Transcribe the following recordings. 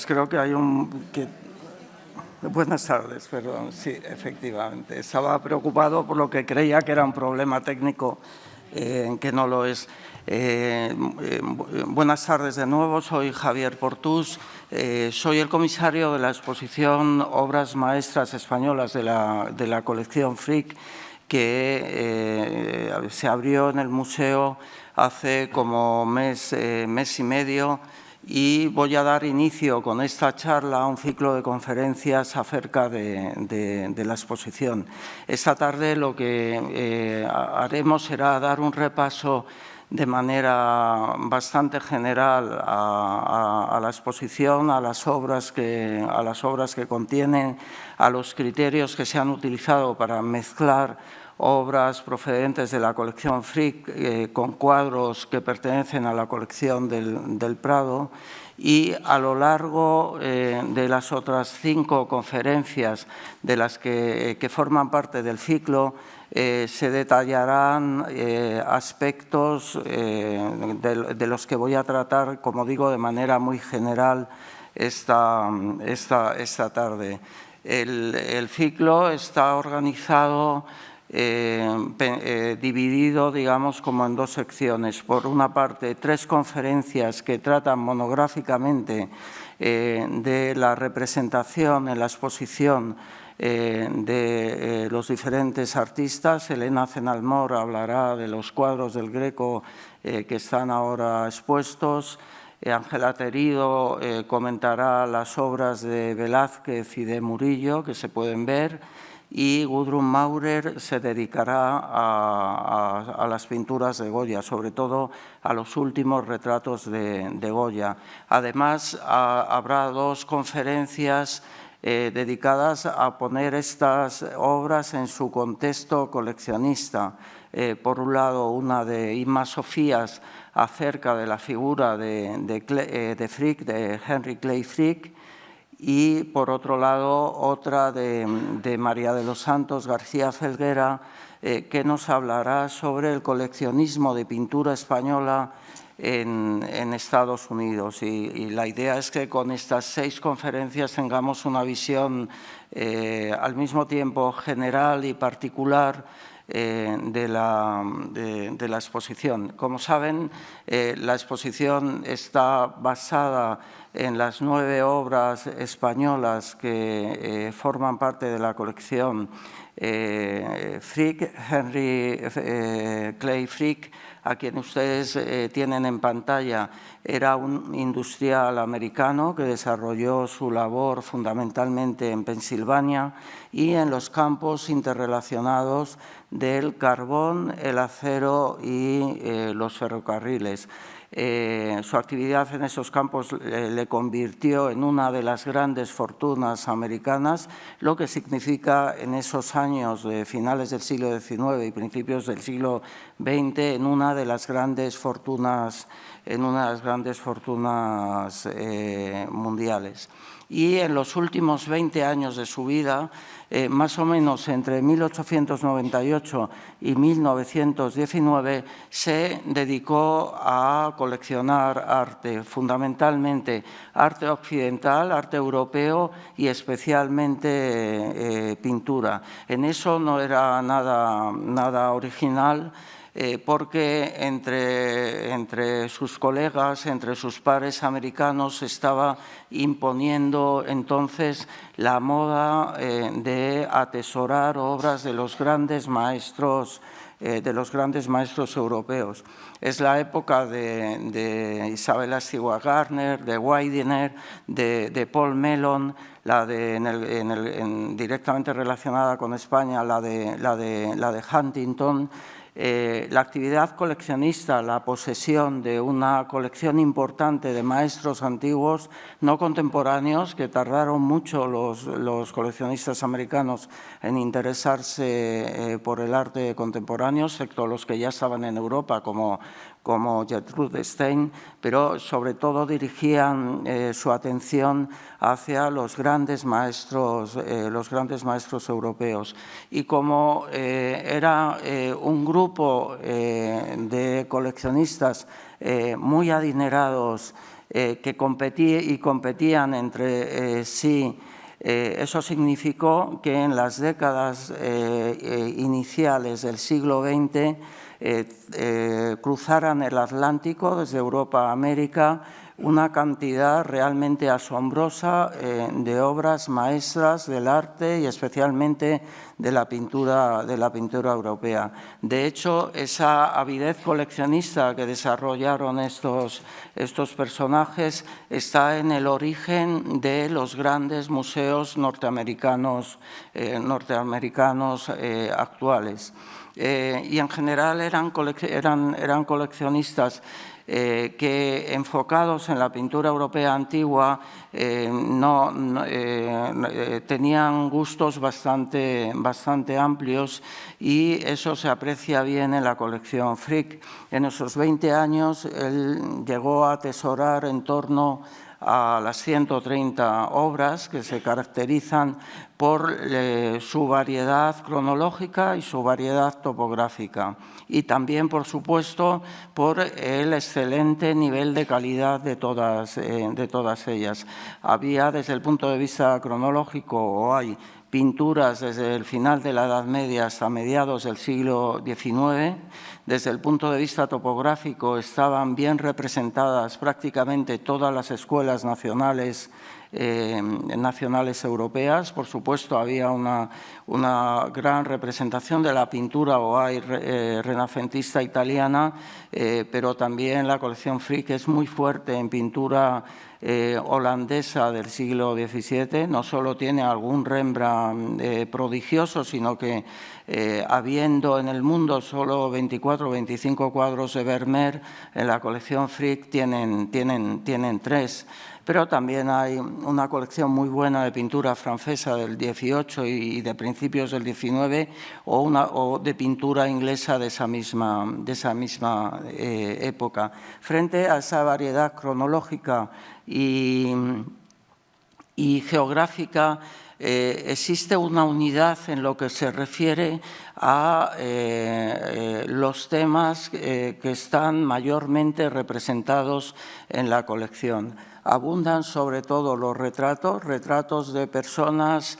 creo que hay Buenas tardes, perdón. Sí, efectivamente. Estaba preocupado por lo que creía que era un problema técnico, que no lo es. Buenas tardes de nuevo. Soy Javier Portús. Soy el comisario de la exposición Obras Maestras Españolas de la colección Frick, que se abrió en el museo hace como mes y medio, y voy a dar inicio con esta charla a un ciclo de conferencias acerca de la exposición. Esta tarde lo que haremos será dar un repaso de manera bastante general a la exposición, a las obras que contienen, a los criterios que se han utilizado para mezclar obras procedentes de la colección Frick con cuadros que pertenecen a la colección del Prado, y a lo largo de las otras 5 conferencias de las que forman parte del ciclo se detallarán aspectos de los que voy a tratar, como digo, de manera muy general esta tarde. El ciclo está organizado dividido, digamos, como en 2 secciones. Por una parte, 3 conferencias que tratan monográficamente de la representación en la exposición de los diferentes artistas. Elena Zenalmor hablará de los cuadros del Greco que están ahora expuestos. Ángela Terido comentará las obras de Velázquez y de Murillo que se pueden ver, y Gudrun Maurer se dedicará a las pinturas de Goya, sobre todo a los últimos retratos de Goya. Además, habrá 2 conferencias dedicadas a poner estas obras en su contexto coleccionista. Por un lado, una de Inma Sofías acerca de la figura de Frick, de Henry Clay Frick, y, por otro lado, otra de María de los Santos García Felguera, que nos hablará sobre el coleccionismo de pintura española en Estados Unidos. Y la idea es que con estas 6 conferencias tengamos una visión al mismo tiempo general y particular de la exposición. Como saben, la exposición está basada en las 9 obras españolas que forman parte de la colección Frick. Henry Clay Frick, a quien ustedes tienen en pantalla, era un industrial americano que desarrolló su labor fundamentalmente en Pensilvania y en los campos interrelacionados del carbón, el acero y los ferrocarriles. Su actividad en esos campos le convirtió en una de las grandes fortunas americanas, lo que significa en esos años de finales del siglo XIX y principios del siglo XX en una de las grandes fortunas mundiales. Y en los últimos 20 años de su vida, más o menos entre 1898 y 1919, se dedicó a coleccionar arte, fundamentalmente arte occidental, arte europeo y especialmente pintura. En eso no era nada original, porque entre sus colegas, entre sus pares americanos, se estaba imponiendo entonces la moda de atesorar obras de los grandes maestros europeos. Es la época de Isabella Stewart Gardner, de Widener, de Paul Mellon, directamente relacionada con España, la de Huntington. La actividad coleccionista, la posesión de una colección importante de maestros antiguos, no contemporáneos, que tardaron mucho los coleccionistas americanos en interesarse por el arte contemporáneo, excepto los que ya estaban en Europa, como Gertrude Stein, pero sobre todo dirigían su atención hacia los grandes maestros europeos. Y como era un grupo de coleccionistas muy adinerados que competían entre sí. Eso significó que en las décadas iniciales del siglo XX cruzaran el Atlántico desde Europa a América una cantidad realmente asombrosa de obras maestras del arte y especialmente de la pintura europea. De hecho, esa avidez coleccionista que desarrollaron estos personajes está en el origen de los grandes museos norteamericanos actuales. Y en general eran coleccionistas que, enfocados en la pintura europea antigua, tenían gustos bastante amplios, y eso se aprecia bien en la colección Frick. En esos 20 años él llegó a atesorar en torno a las 130 obras que se caracterizan por su variedad cronológica y su variedad topográfica, y también, por supuesto, por el excelente nivel de calidad de todas ellas. Había, desde el punto de vista cronológico, o hay pinturas desde el final de la Edad Media hasta mediados del siglo XIX. Desde el punto de vista topográfico estaban bien representadas prácticamente todas las escuelas nacionales europeas. Por supuesto, había una gran representación de la pintura renacentista italiana, pero también la colección Frick es muy fuerte en pintura holandesa del siglo XVII. No solo tiene algún Rembrandt prodigioso, sino que habiendo en el mundo solo 24 o 25 cuadros de Vermeer, en la colección Frick tienen 3. Pero también hay una colección muy buena de pintura francesa del XVIII y de principios del XIX, o de pintura inglesa de esa misma época. Frente a esa variedad cronológica y geográfica, existe una unidad en lo que se refiere a los temas que están mayormente representados en la colección. Abundan sobre todo los retratos de personas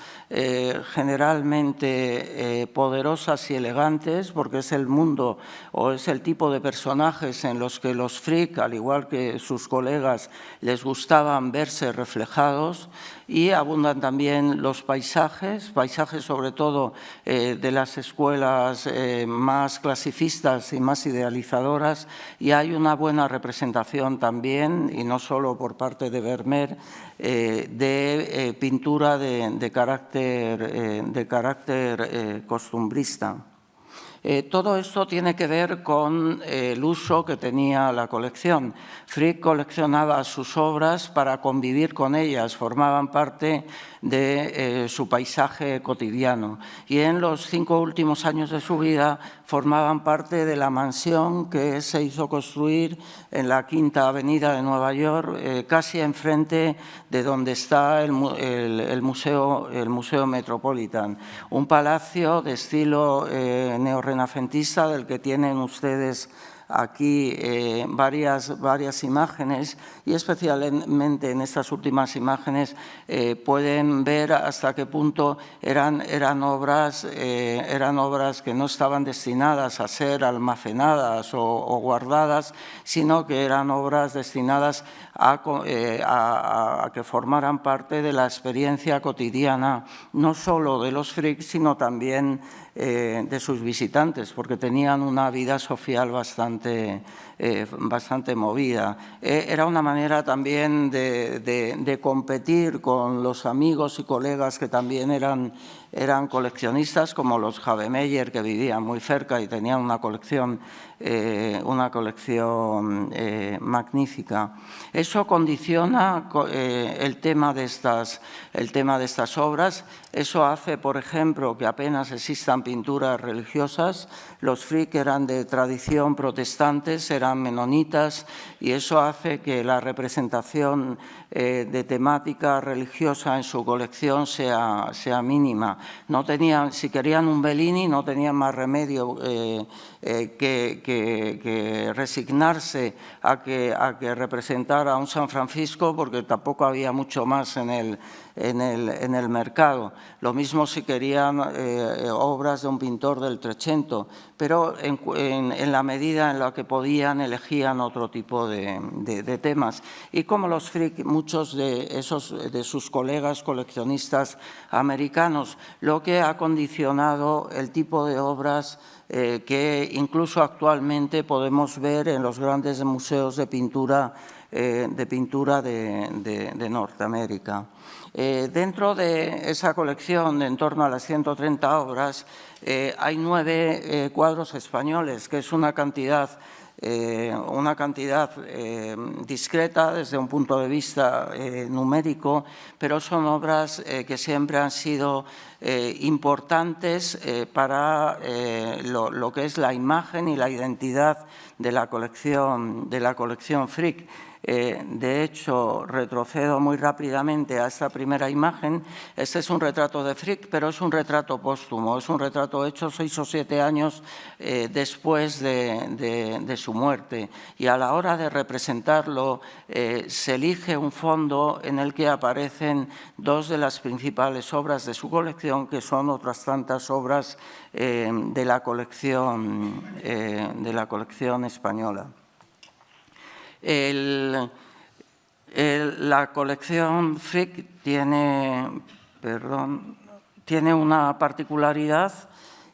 generalmente poderosas y elegantes, porque es el mundo o es el tipo de personajes en los que los Frick, al igual que sus colegas, les gustaban verse reflejados. Y abundan también los paisajes sobre todo de las escuelas más clasicistas y más idealizadoras, y hay una buena representación también, y no solo por parte de Vermeer, de pintura de carácter costumbrista. Todo esto tiene que ver con el uso que tenía la colección. Frick coleccionaba sus obras para convivir con ellas, formaban parte de su paisaje cotidiano, y en los 5 últimos años de su vida formaban parte de la mansión que se hizo construir en la Quinta Avenida de Nueva York, casi enfrente de donde está el Museo Metropolitan, un palacio de estilo neorrenacentista del que tienen ustedes aquí varias imágenes, y especialmente en estas últimas imágenes pueden ver hasta qué punto eran obras que no estaban destinadas a ser almacenadas o guardadas, sino que eran obras destinadas a que formaran parte de la experiencia cotidiana, no solo de los Frick, sino también de sus visitantes, porque tenían una vida social bastante movida. Era una manera también de competir con los amigos y colegas que también eran coleccionistas, como los Havemeyer, que vivían muy cerca y tenían una colección magnífica. Eso condiciona el tema de estas obras. Eso hace, por ejemplo, que apenas existan pinturas religiosas. Los Frick eran de tradición protestante protestantes, eran menonitas, y eso hace que la representación de temática religiosa en su colección sea mínima. No tenían, si querían un Bellini, no tenían más remedio que resignarse a que representara a un San Francisco, porque tampoco había mucho más en el mercado. Lo mismo si querían obras de un pintor del Trecento, pero en la medida en la que podían elegían otro tipo de temas. Y como los Frick, muchos de sus colegas coleccionistas americanos, lo que ha condicionado el tipo de obras que incluso actualmente podemos ver en los grandes museos de pintura de Norteamérica. Dentro de esa colección, de en torno a las 130 obras, hay 9 cuadros españoles, que es una cantidad discreta desde un punto de vista numérico, pero son obras que siempre han sido importantes para lo que es la imagen y la identidad de la colección Frick. De hecho, retrocedo muy rápidamente a esta primera imagen. Este es un retrato de Frick, pero es un retrato póstumo, es un retrato hecho 6 o 7 años después de su muerte. Y a la hora de representarlo, se elige un fondo en el que aparecen 2 de las principales obras de su colección, que son otras tantas obras de la colección española. La colección Frick tiene una particularidad,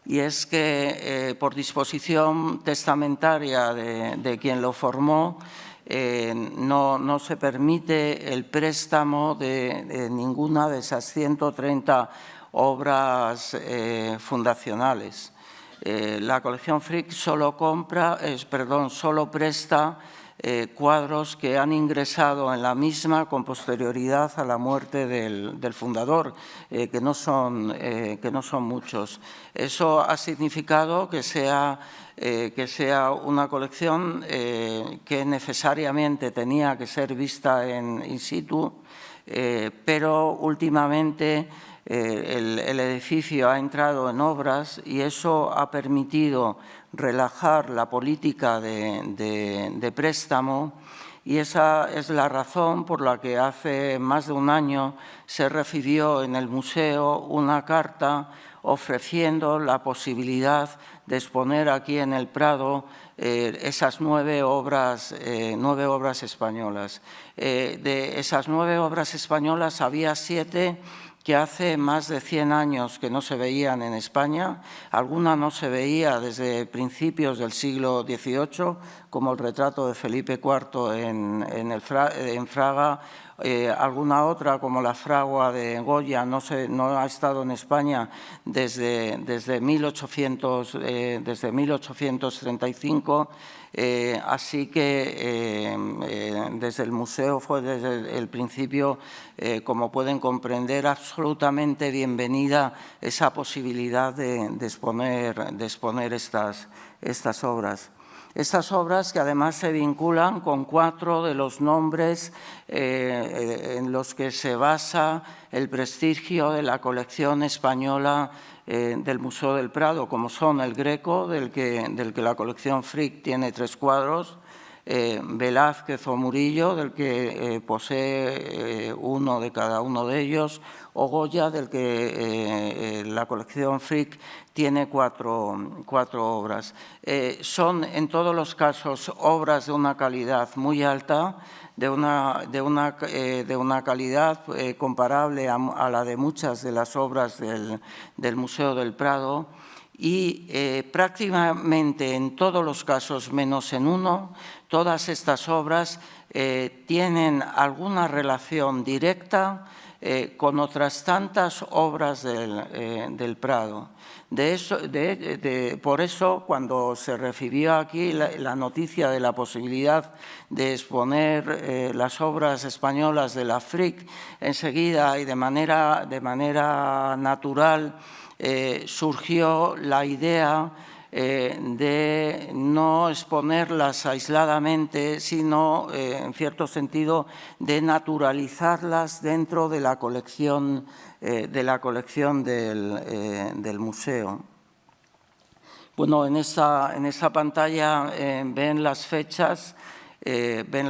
y es que por disposición testamentaria de quien lo formó, no se permite el préstamo de ninguna de esas 130 obras fundacionales. La colección Frick solo presta cuadros que han ingresado en la misma con posterioridad a la muerte del fundador, que no son muchos. Eso ha significado que sea una colección que necesariamente tenía que ser vista in situ, pero últimamente el edificio ha entrado en obras y eso ha permitido relajar la política de préstamo, y esa es la razón por la que hace más de un año se recibió en el museo una carta ofreciendo la posibilidad de exponer aquí en el Prado esas 9 obras españolas. De esas 9 obras españolas había 7 que hace más de 100 años que no se veían en España. Alguna no se veía desde principios del siglo XVIII, como el retrato de Felipe IV en Fraga. Alguna otra, como la fragua de Goya, no ha estado en España desde 1835. Así que desde el museo fue desde el principio, como pueden comprender, absolutamente bienvenida esa posibilidad de exponer estas obras. Estas obras que además se vinculan con 4 de los nombres en los que se basa el prestigio de la colección española del Museo del Prado, como son el Greco, del que la colección Frick tiene 3 cuadros, Velázquez o Murillo, del que posee uno de cada uno de ellos, o Goya, del que la colección Frick tiene 4 obras. Son en todos los casos obras de una calidad muy alta, de una calidad comparable a la de muchas de las obras del Museo del Prado, y prácticamente en todos los casos, menos en uno, todas estas obras tienen alguna relación directa con otras tantas obras del Prado. Por eso, cuando se recibió aquí la noticia de la posibilidad de exponer las obras españolas de la Frick, enseguida y de manera natural surgió la idea de no exponerlas aisladamente, sino, en cierto sentido, de naturalizarlas dentro de la colección del museo. Bueno, en esta pantalla ven las fechas de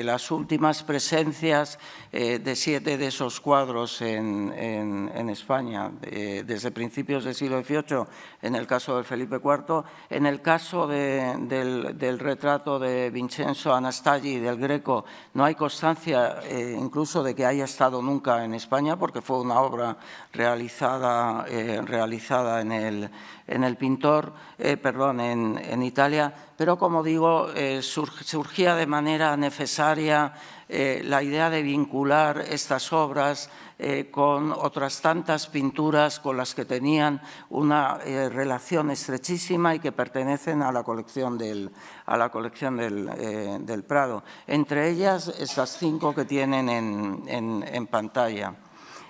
las últimas presencias de 7 de esos cuadros en España, desde principios del siglo XVIII, en el caso de Felipe IV. En el caso del retrato de Vincenzo Anastaggi, del Greco, no hay constancia incluso de que haya estado nunca en España, porque fue una obra realizada en Italia, pero, como digo, surgía de manera necesaria la idea de vincular estas obras con otras tantas pinturas con las que tenían una relación estrechísima y que pertenecen a la colección del Prado. Entre ellas, estas 5 que tienen en pantalla.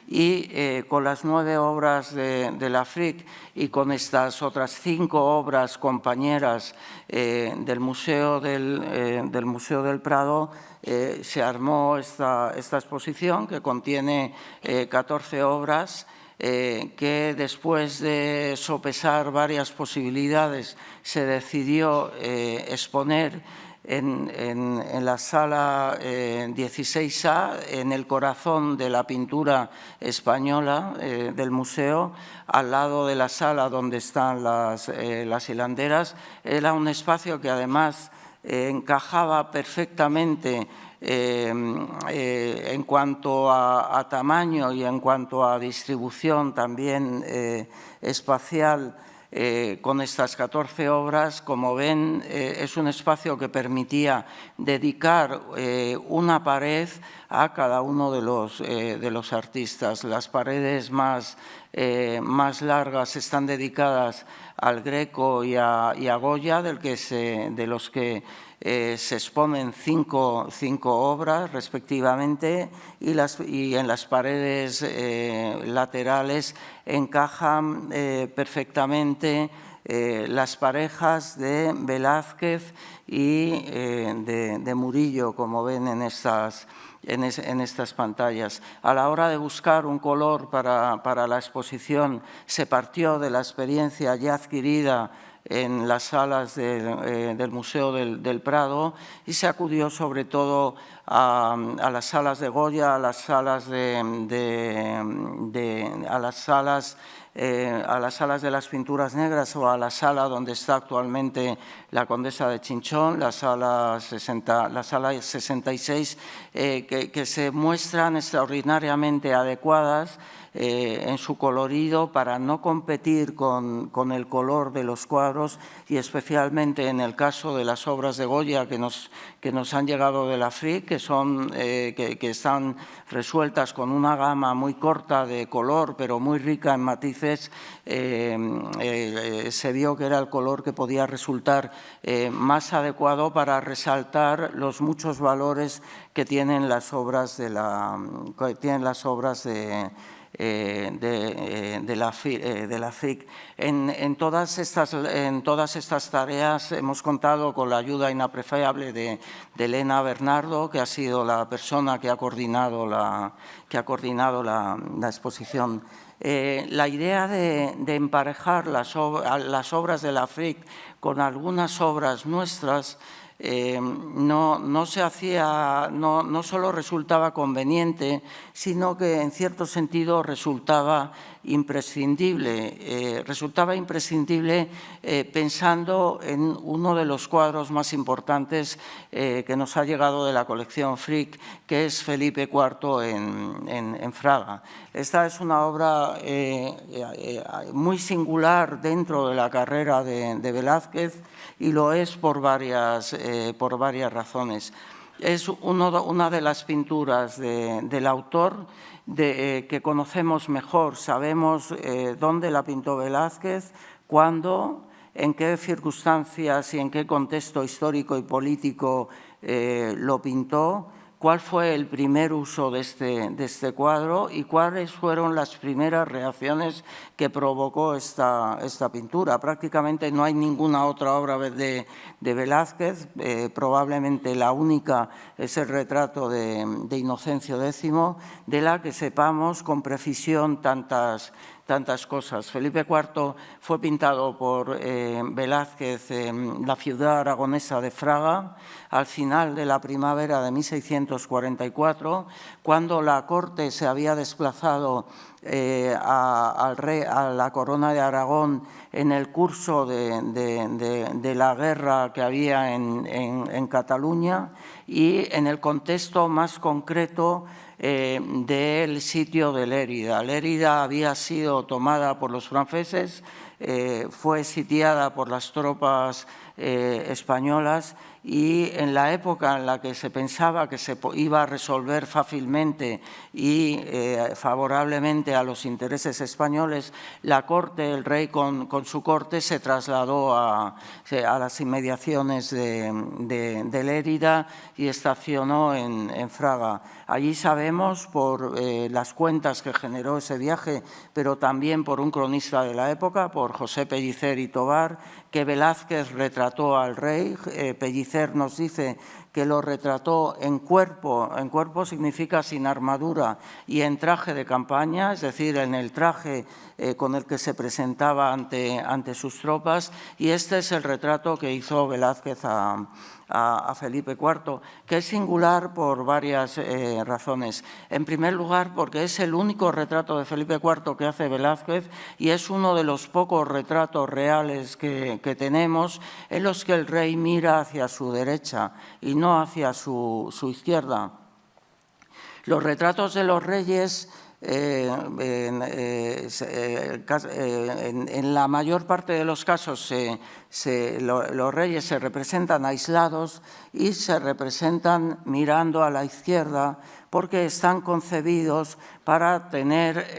Y con las 9 obras de Lafrique y con estas otras 5 obras compañeras del Museo del Prado, se armó esta exposición, que contiene 14 obras, que después de sopesar varias posibilidades se decidió exponer en la sala 16A, en el corazón de la pintura española del museo, al lado de la sala donde están las hilanderas. Era un espacio que además encajaba perfectamente en cuanto a tamaño y en cuanto a distribución también espacial, con estas 14 obras. Como ven, es un espacio que permitía dedicar una pared a cada uno de los artistas. Las paredes más largas están dedicadas al Greco y a Goya, de los que se exponen 5 obras respectivamente, y en las paredes laterales encajan perfectamente las parejas de Velázquez y de Murillo, como ven en estas pantallas. A la hora de buscar un color para la exposición, se partió de la experiencia ya adquirida en las salas del Museo del Prado, y se acudió sobre todo a las salas de Goya, a las salas de las pinturas negras, o a la sala donde está actualmente la Condesa de Chinchón, la sala 66, que se muestran extraordinariamente adecuadas en su colorido para no competir con el color de los cuadros, y especialmente en el caso de las obras de Goya que nos han llegado de Lafrique, que están resueltas con una gama muy corta de color, pero muy rica en matices. Se vio que era el color que podía resultar más adecuado para resaltar los muchos valores que tienen las obras de Lafrique. En todas estas tareas hemos contado con la ayuda inapreciable de Elena Bernardo, que ha sido la persona que ha coordinado la exposición. La idea de emparejar las obras de Lafrique con algunas obras nuestras no solo resultaba conveniente, sino que en cierto sentido resultaba imprescindible. Pensando en uno de los cuadros más importantes que nos ha llegado de la colección Frick, que es Felipe IV en Fraga. Esta es una obra muy singular dentro de la carrera de Velázquez, y lo es por varias razones. Es una de las pinturas del autor que conocemos mejor. Sabemos dónde la pintó Velázquez, cuándo, en qué circunstancias y en qué contexto histórico y político lo pintó, cuál fue el primer uso de este cuadro y cuáles fueron las primeras reacciones que provocó esta pintura. Prácticamente no hay ninguna otra obra de Velázquez, probablemente la única es el retrato de Inocencio X, de la que sepamos con precisión tantas cosas. Felipe IV fue pintado por Velázquez en la ciudad aragonesa de Fraga al final de la primavera de 1644, cuando la corte se había desplazado a la corona de Aragón en el curso de la guerra que había en Cataluña y en el contexto más concreto del sitio de Lérida. Lérida había sido tomada por los franceses, fue sitiada por las tropas españolas y en la época en la que se pensaba que se iba a resolver fácilmente y favorablemente a los intereses españoles, la corte, el rey con su corte se trasladó a las inmediaciones de Lérida y estacionó en Fraga. Allí sabemos por las cuentas que generó ese viaje, pero también por un cronista de la época, por José Pellicer y Tobar, que Velázquez retrató al rey. Pellicer nos dice que lo retrató en cuerpo significa sin armadura y en traje de campaña, es decir, en el traje con el que se presentaba ante sus tropas, y este es el retrato que hizo Velázquez a Felipe IV, que es singular por varias razones. En primer lugar, porque es el único retrato de Felipe IV que hace Velázquez y es uno de los pocos retratos reales que tenemos en los que el rey mira hacia su derecha y no hacia su izquierda. Los retratos de los reyes en la mayor parte de los casos los reyes se representan aislados y se representan mirando a la izquierda porque están concebidos para tener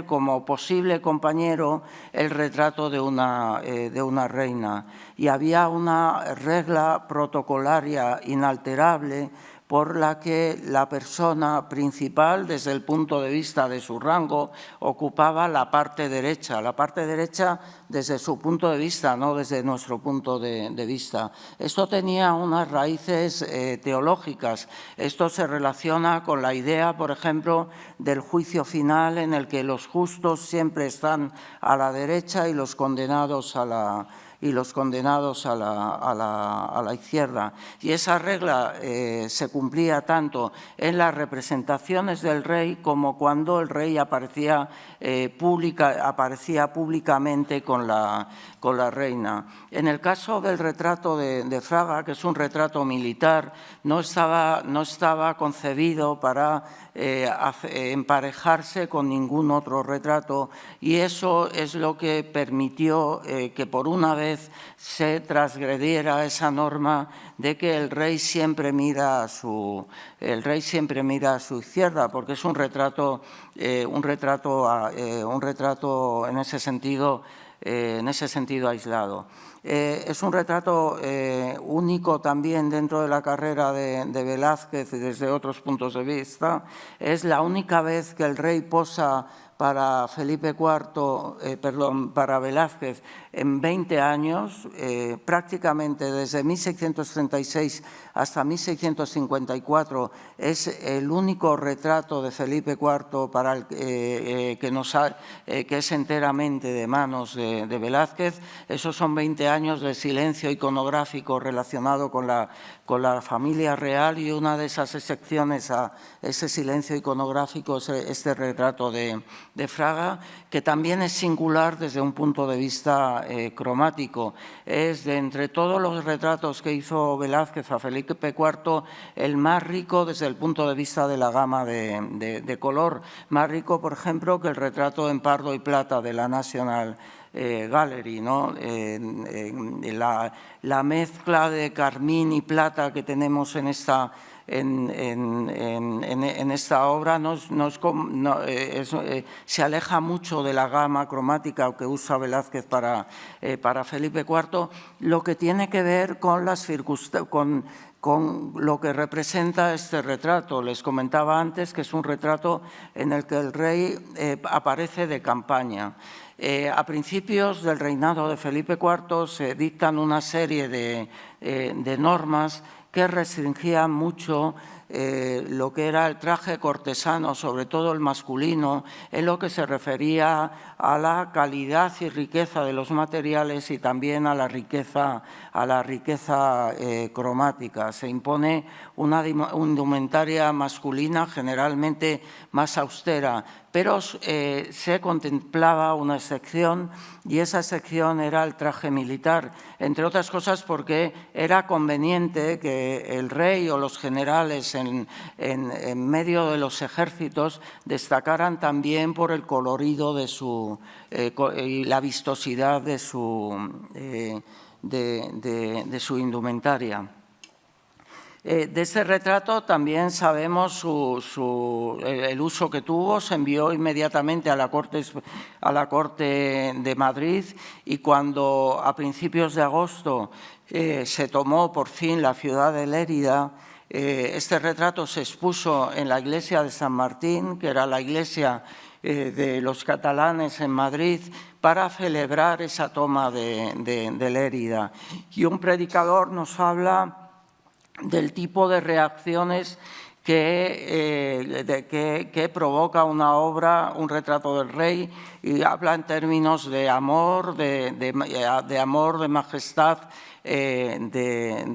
como posible compañero el retrato de una reina. Y había una regla protocolaria inalterable por la que la persona principal, desde el punto de vista de su rango, ocupaba la parte derecha desde su punto de vista, no desde nuestro punto de vista. Esto tenía unas raíces teológicas. Esto se relaciona con la idea, por ejemplo, del juicio final en el que los justos siempre están a la derecha y los condenados a la izquierda. Y esa regla se cumplía tanto en las representaciones del rey como cuando el rey aparecía públicamente con la reina. En el caso del retrato de Fraga, que es un retrato militar, no estaba concebido para emparejarse con ningún otro retrato, y eso es lo que permitió que por una vez se transgrediera esa norma de que el rey siempre mira a su izquierda, porque es un retrato en ese sentido aislado. Es un retrato único también dentro de la carrera de Velázquez y desde otros puntos de vista. Es la única vez que el rey posa para para Velázquez en 20 años, prácticamente desde 1636 hasta 1654, es el único retrato de Felipe IV que es enteramente de manos de Velázquez. Esos son 20 años de silencio iconográfico relacionado con la familia real, y una de esas excepciones a ese silencio iconográfico es este retrato de Fraga, que también es singular desde un punto de vista cromático. Es de entre todos los retratos que hizo Velázquez a Felipe IV el más rico desde el punto de vista de la gama de color. Más rico, por ejemplo, que el retrato en pardo y plata de la National Gallery, ¿no? La mezcla de carmín y plata que tenemos en esta obra se aleja mucho de la gama cromática que usa Velázquez para Felipe IV, lo que tiene que ver con lo que representa este retrato. Les comentaba antes que es un retrato en el que el rey aparece de campaña. A principios del reinado de Felipe IV se dictan una serie de normas que restringían mucho lo que era el traje cortesano, sobre todo el masculino, en lo que se refería a la calidad y riqueza de los materiales y también a la riqueza cromática. Se impone una indumentaria masculina generalmente más austera, pero se contemplaba una excepción y esa excepción era el traje militar, entre otras cosas porque era conveniente que el rey o los generales en medio de los ejércitos destacaran también por el colorido de y la vistosidad de su indumentaria. De este retrato también sabemos el uso que tuvo. Se envió inmediatamente a la corte de Madrid y cuando a principios de agosto se tomó por fin la ciudad de Lérida, este retrato se expuso en la iglesia de San Martín, que era la iglesia de los catalanes en Madrid, para celebrar esa toma de Lérida. Y un predicador nos habla del tipo de reacciones que provoca una obra, un retrato del rey, y habla en términos de amor, de amor, de majestad, de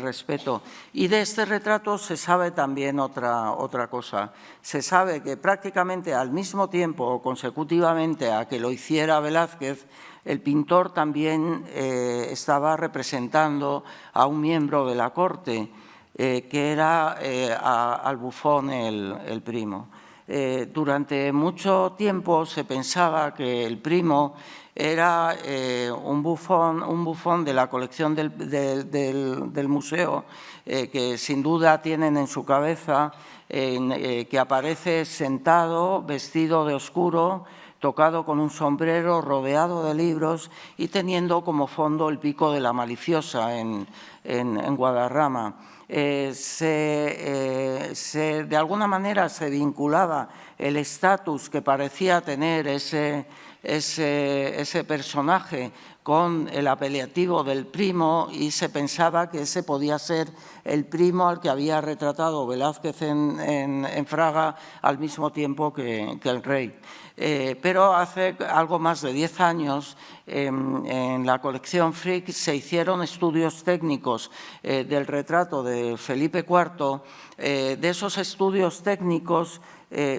respeto. Y de este retrato se sabe también otra cosa. Se sabe que prácticamente al mismo tiempo o consecutivamente a que lo hiciera Velázquez, el pintor también estaba representando a un miembro de la corte, que era al bufón el primo. Durante mucho tiempo se pensaba que el primo era un bufón de la colección del museo, que sin duda tienen en su cabeza, que aparece sentado, vestido de oscuro, tocado con un sombrero, rodeado de libros y teniendo como fondo el pico de la Maliciosa en Guadarrama. De alguna manera se vinculaba el estatus que parecía tener ese personaje con el apelativo del primo y se pensaba que ese podía ser el primo al que había retratado Velázquez en Fraga al mismo tiempo que el rey. Pero hace algo más de 10 años en la colección Frick se hicieron estudios técnicos del retrato de Felipe IV. De esos estudios técnicos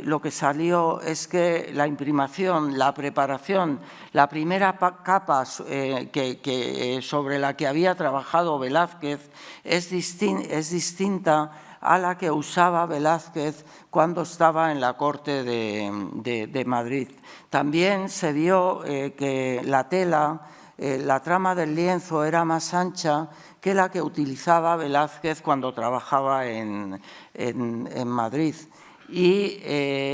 lo que salió es que la imprimación, la preparación, la primera capa sobre la que había trabajado Velázquez es distinta a la que usaba Velázquez cuando estaba en la corte de Madrid. También se vio que la tela, la trama del lienzo era más ancha que la que utilizaba Velázquez cuando trabajaba en Madrid. Y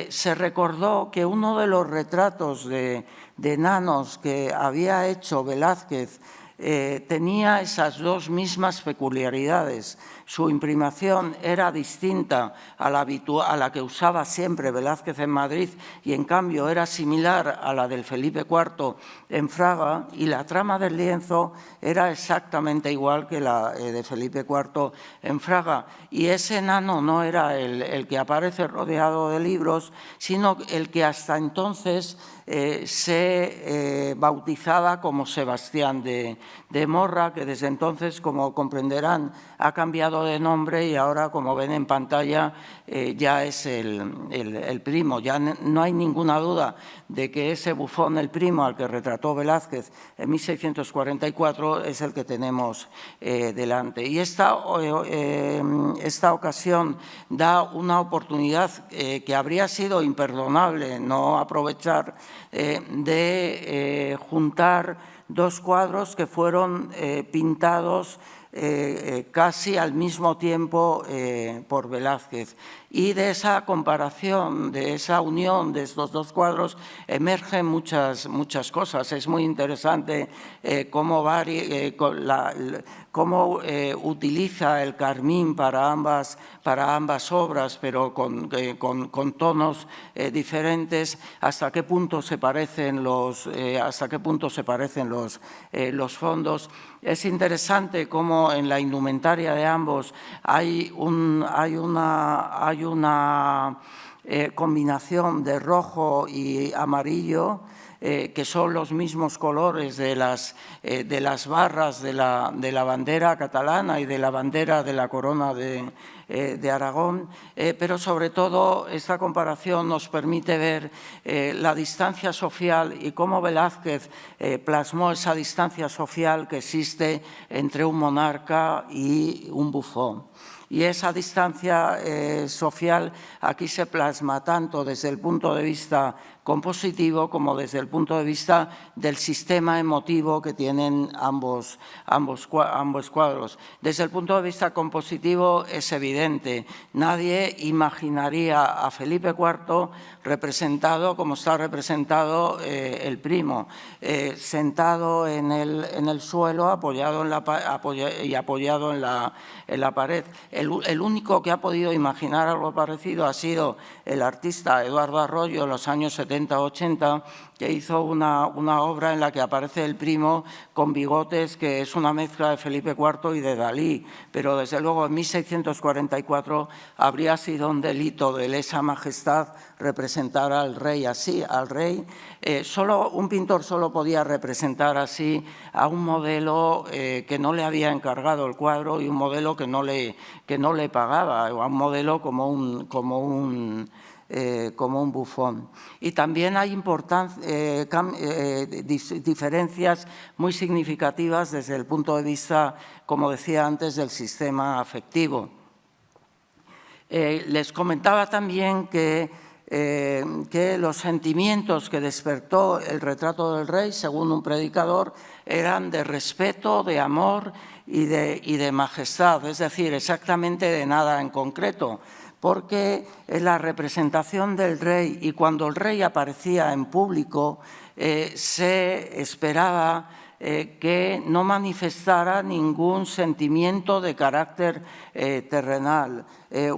se recordó que uno de los retratos de enanos que había hecho Velázquez tenía esas dos mismas peculiaridades. Su imprimación era distinta a la que usaba siempre Velázquez en Madrid y, en cambio, era similar a la del Felipe IV en Fraga, y la trama del lienzo era exactamente igual que la de Felipe IV en Fraga. Y ese enano no era el que aparece rodeado de libros, sino el que hasta entonces se bautizaba como Sebastián de Morra, que desde entonces, como comprenderán, ha cambiado cambiado de nombre y ahora, como ven en pantalla, ya es el primo. Ya no hay ninguna duda de que ese bufón, el primo, al que retrató Velázquez en 1644, es el que tenemos delante. Y esta ocasión da una oportunidad que habría sido imperdonable no aprovechar, de juntar dos cuadros que fueron pintados casi al mismo tiempo por Velázquez. Y de esa comparación, de esa unión de estos dos cuadros, emergen muchas cosas. Es muy interesante cómo utiliza el carmín para ambas obras, pero con tonos diferentes. Hasta qué punto se parecen los fondos. Es interesante cómo en la indumentaria de ambos hay una combinación de rojo y amarillo, que son los mismos colores de las barras de la bandera catalana y de la bandera de la corona de Aragón, pero sobre todo esta comparación nos permite ver la distancia social y cómo Velázquez plasmó esa distancia social que existe entre un monarca y un bufón. Y esa distancia social aquí se plasma tanto desde el punto de vista compositivo como desde el punto de vista del sistema emotivo que tienen ambos cuadros. Desde el punto de vista compositivo es evidente, nadie imaginaría a Felipe IV representado como está representado el primo, sentado en el suelo, apoyado en la pared. El único que ha podido imaginar algo parecido ha sido el artista Eduardo Arroyo en los años 70-80, que hizo una obra en la que aparece el primo con bigotes, que es una mezcla de Felipe IV y de Dalí, pero desde luego en 1644 habría sido un delito de lesa majestad representar al rey así. Al rey, un pintor solo podía representar así a un modelo que no le había encargado el cuadro y un modelo que no le pagaba, o a un modelo como un bufón. Y también hay diferencias muy significativas desde el punto de vista, como decía antes, del sistema afectivo. Les comentaba también que los sentimientos que despertó el retrato del rey, según un predicador, eran de respeto, de amor y de majestad, es decir, exactamente de nada en concreto, porque en la representación del rey y cuando el rey aparecía en público se esperaba que no manifestara ningún sentimiento de carácter terrenal.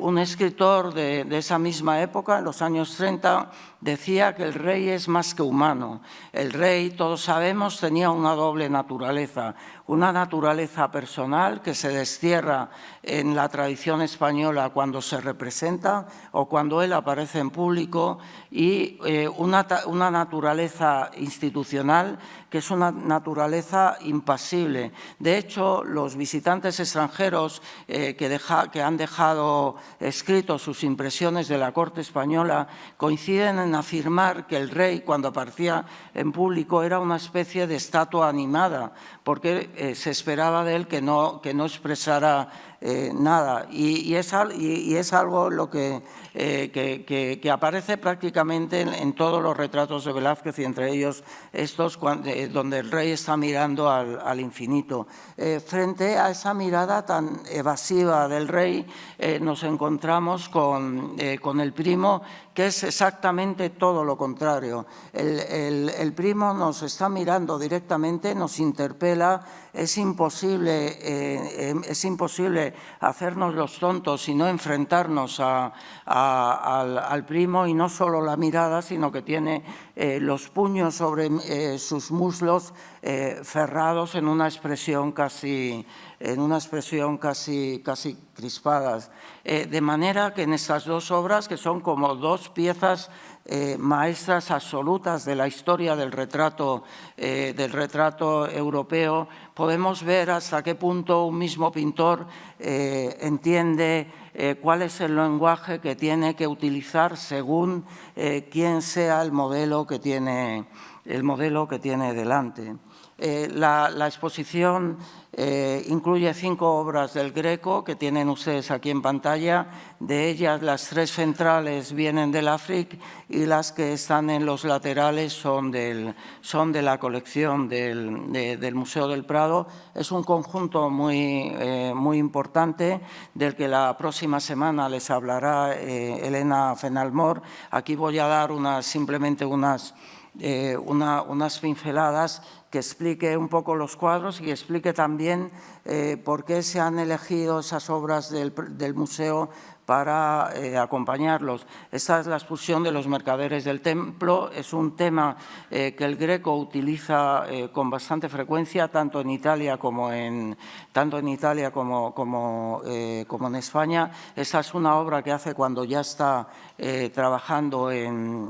Un escritor de esa misma época, en los años 30, decía que el rey es más que humano. El rey, todos sabemos, tenía una doble naturaleza. Una naturaleza personal que se destierra en la tradición española cuando se representa o cuando él aparece en público, y una naturaleza institucional que es una naturaleza impasible. De hecho, los visitantes extranjeros que han dejado escritos sus impresiones de la corte española coinciden en afirmar que el rey, cuando aparecía en público, era una especie de estatua animada, porque se esperaba de él que no expresara nada. Y es algo lo que aparece prácticamente en todos los retratos de Velázquez, y entre ellos estos donde el rey está mirando al infinito. Frente a esa mirada tan evasiva del rey, nos encontramos con el primo, que es exactamente todo lo contrario. El primo nos está mirando directamente, nos interpela. Es imposible hacernos los tontos y no enfrentarnos al primo, y no solo la mirada, sino que tiene los puños sobre sus muslos cerrados en una expresión casi crispadas. De manera que en estas dos obras, que son como dos piezas maestras absolutas de la historia del retrato europeo, podemos ver hasta qué punto un mismo pintor entiende cuál es el lenguaje que tiene que utilizar según quién sea el modelo que tiene delante. La exposición incluye 5 obras del Greco que tienen ustedes aquí en pantalla. De ellas, las 3 centrales vienen del Afrique y las que están en los laterales son de la colección del Museo del Prado. Es un conjunto muy importante del que la próxima semana les hablará Elena Fenalmor. Aquí voy a dar simplemente unas pinceladas que explique un poco los cuadros y que explique también por qué se han elegido esas obras del museo para acompañarlos. Esta es la expulsión de los mercaderes del templo. Es un tema que el Greco utiliza con bastante frecuencia, tanto en Italia como en España. Esta es una obra que hace cuando ya está trabajando en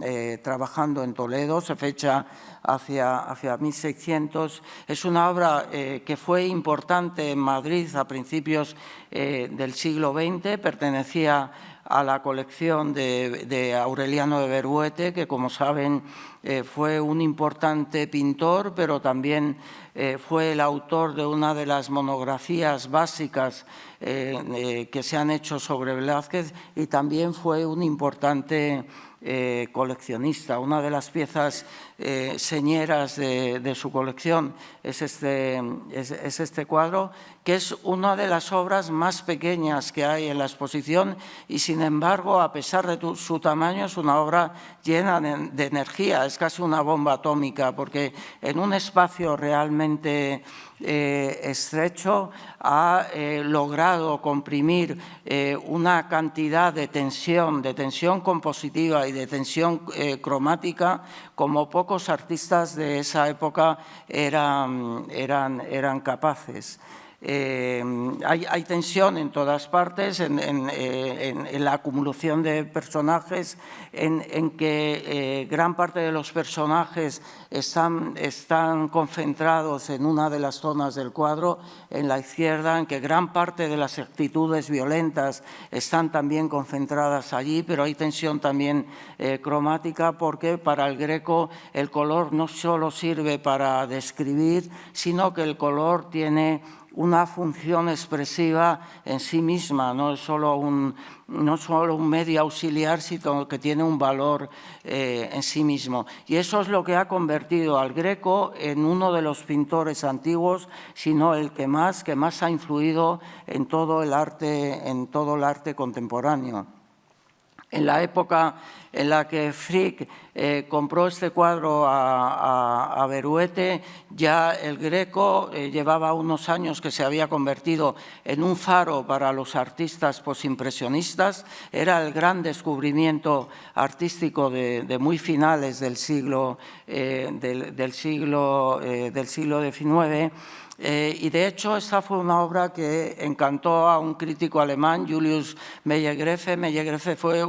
Toledo, se fecha hacia 1600. Es una obra que fue importante en Madrid a principios del siglo XX, pertenecía a la colección de Aureliano de Beruete, que, como saben, fue un importante pintor, pero también fue el autor de una de las monografías básicas que se han hecho sobre Velázquez, y también fue un importante coleccionista. Una de las piezas señeras de su colección es este cuadro, que es una de las obras más pequeñas que hay en la exposición y, sin embargo, a pesar de su tamaño, es una obra llena de energía. Es casi una bomba atómica, porque en un espacio realmente estrecho ha logrado comprimir una cantidad de tensión compositiva y de tensión cromática como pocos artistas de esa época eran capaces. Hay tensión en todas partes, en la acumulación de personajes, en que gran parte de los personajes están concentrados en una de las zonas del cuadro, en la izquierda, en que gran parte de las actitudes violentas están también concentradas allí, pero hay tensión también cromática, porque para el Greco el color no solo sirve para describir, sino que el color tiene una función expresiva en sí misma, no es solo un medio auxiliar, sino que tiene un valor en sí mismo. Y eso es lo que ha convertido al Greco en uno de los pintores antiguos, sino el que más ha influido en todo el arte contemporáneo. En la época en la que Frick compró este cuadro a Beruete, ya el Greco llevaba unos años que se había convertido en un faro para los artistas posimpresionistas. Era el gran descubrimiento artístico de muy finales del siglo XIX. Y de hecho esta fue una obra que encantó a un crítico alemán, Julius Meyergrefe. Meyergrefe fue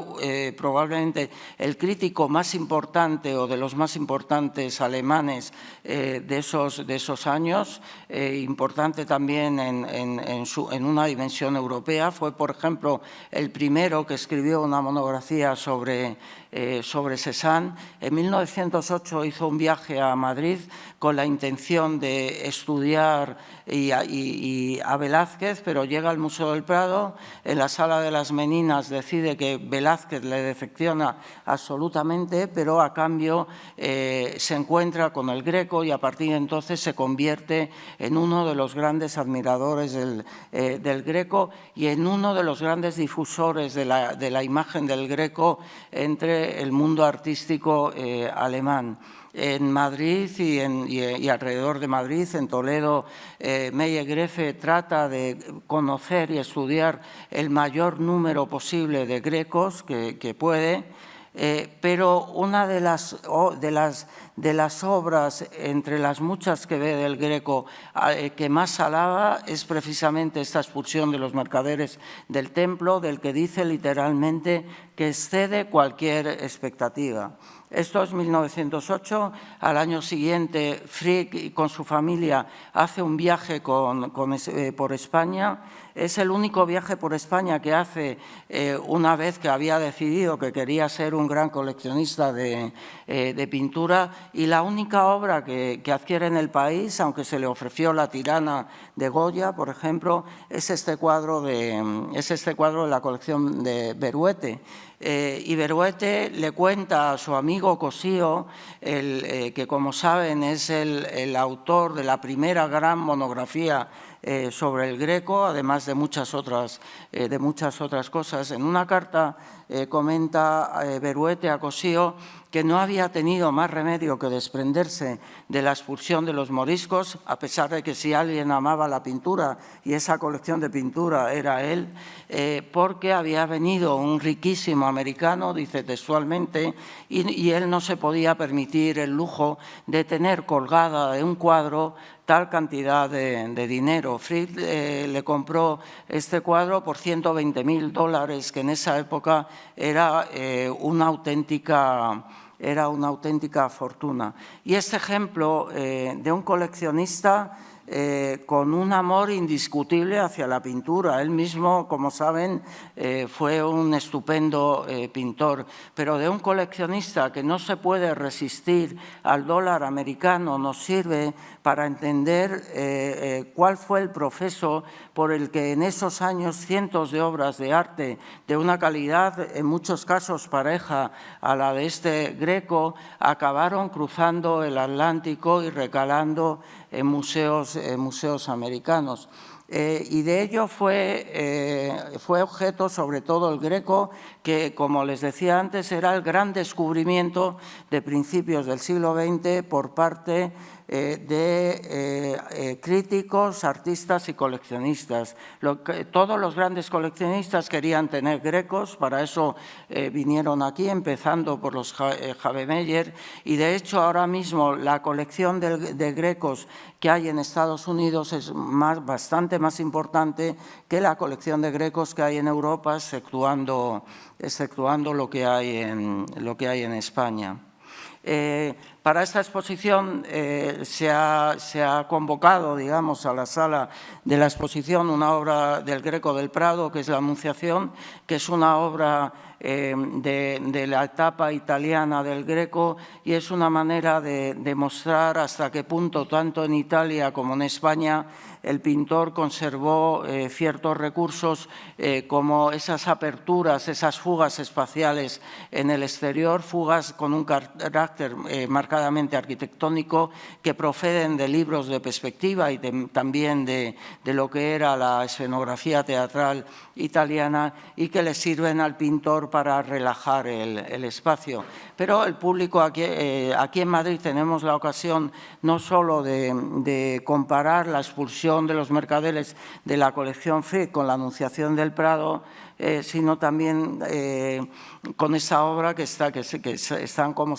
probablemente el crítico más importante o de los más importantes alemanes de esos años, importante también en una dimensión europea. Fue, por ejemplo, el primero que escribió una monografía sobre Cézanne. En 1908 hizo un viaje a Madrid con la intención de estudiar a Velázquez, pero llega al Museo del Prado. En la Sala de las Meninas decide que Velázquez le decepciona absolutamente, pero a cambio se encuentra con el Greco y a partir de entonces se convierte en uno de los grandes admiradores del Greco y en uno de los grandes difusores de la imagen del Greco entre el mundo artístico alemán. En Madrid y alrededor de Madrid, en Toledo, Meyergrefe trata de conocer y estudiar el mayor número posible de grecos que puede. pero una de las obras, entre las muchas que ve del Greco, que más alaba es precisamente esta expulsión de los mercaderes del templo, del que dice literalmente que excede cualquier expectativa. Esto es 1908, al año siguiente Frick con su familia hace un viaje por España. Es el único viaje por España que hace una vez que había decidido que quería ser un gran coleccionista de pintura, y la única obra que adquiere en el país, aunque se le ofreció La tirana de Goya, por ejemplo, es este cuadro de la colección de Beruete. Y Beruete le cuenta a su amigo Cosío, que como saben es el autor de la primera gran monografía sobre el Greco, además de muchas otras cosas. En una carta comenta Beruete a Cosío que no había tenido más remedio que desprenderse de la expulsión de los moriscos, a pesar de que si alguien amaba la pintura, y esa colección de pintura era él, porque había venido un riquísimo americano, dice textualmente, y él no se podía permitir el lujo de tener colgada de un cuadro tal cantidad de dinero. Frick le compró este cuadro por $120.000, que en esa época era una auténtica fortuna. Y este ejemplo de un coleccionista con un amor indiscutible hacia la pintura. Él mismo, como saben, fue un estupendo pintor, pero de un coleccionista que no se puede resistir al dólar americano, nos sirve para entender cuál fue el proceso por el que en esos años cientos de obras de arte de una calidad, en muchos casos pareja a la de este Greco, acabaron cruzando el Atlántico y recalando en museos americanos. Y de ello fue objeto sobre todo el Greco, que, como les decía antes, era el gran descubrimiento de principios del siglo XX por parte de críticos, artistas y coleccionistas. Todos los grandes coleccionistas querían tener Grecos, para eso vinieron aquí, empezando por los Havemeyer, y de hecho ahora mismo la colección de Grecos que hay en Estados Unidos es bastante más importante que la colección de Grecos que hay en Europa, exceptuando lo que hay en España. Para esta exposición se ha convocado, digamos, a la sala de la exposición una obra del Greco del Prado, que es La Anunciación, que es una obra de la etapa italiana del Greco, y es una manera de demostrar hasta qué punto, tanto en Italia como en España, el pintor conservó ciertos recursos como esas aperturas, esas fugas espaciales en el exterior, fugas con un carácter marcadamente arquitectónico, que proceden de libros de perspectiva y también de lo que era la escenografía teatral italiana, y que le sirven al pintor para relajar el espacio. Pero el público aquí en Madrid tenemos la ocasión no solo de comparar la expulsión de los mercaderes de la colección Frick con La Anunciación del Prado, sino también con esa obra que está, como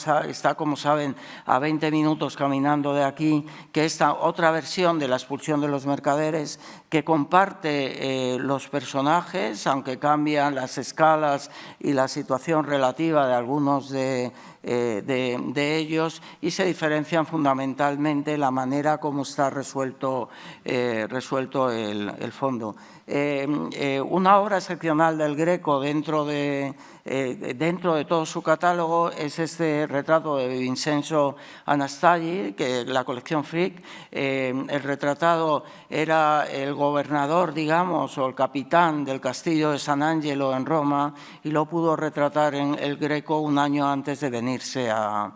saben, a 20 minutos caminando de aquí, que es otra versión de la expulsión de los mercaderes, que comparte los personajes, aunque cambian las escalas y la situación relativa de algunos de ellos, y se diferencian fundamentalmente la manera como está resuelto el fondo. Una obra excepcional del Greco dentro de todo su catálogo es este retrato de Vincenzo Anastaggi, que la colección Frick. El retratado era el gobernador, digamos, o el capitán del castillo de San Angelo en Roma, y lo pudo retratar en el Greco un año antes de venirse a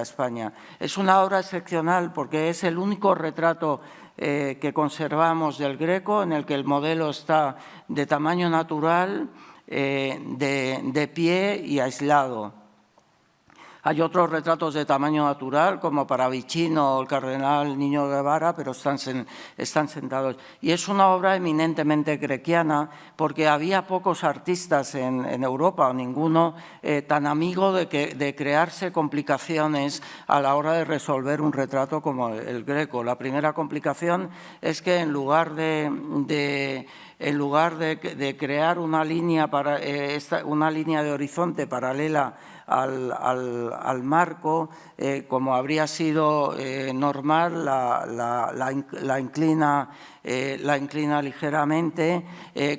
España. Es una obra excepcional porque es el único retrato que conservamos del Greco en el que el modelo está de tamaño natural, de pie y aislado. Hay otros retratos de tamaño natural, como Paravicino o el cardenal Niño Guevara, pero están sentados. Y es una obra eminentemente grequiana, porque había pocos artistas en Europa, o ninguno tan amigo de crearse complicaciones a la hora de resolver un retrato como el Greco. La primera complicación es que en lugar de crear una línea de horizonte paralela al marco, como habría sido normal, la inclina ligeramente,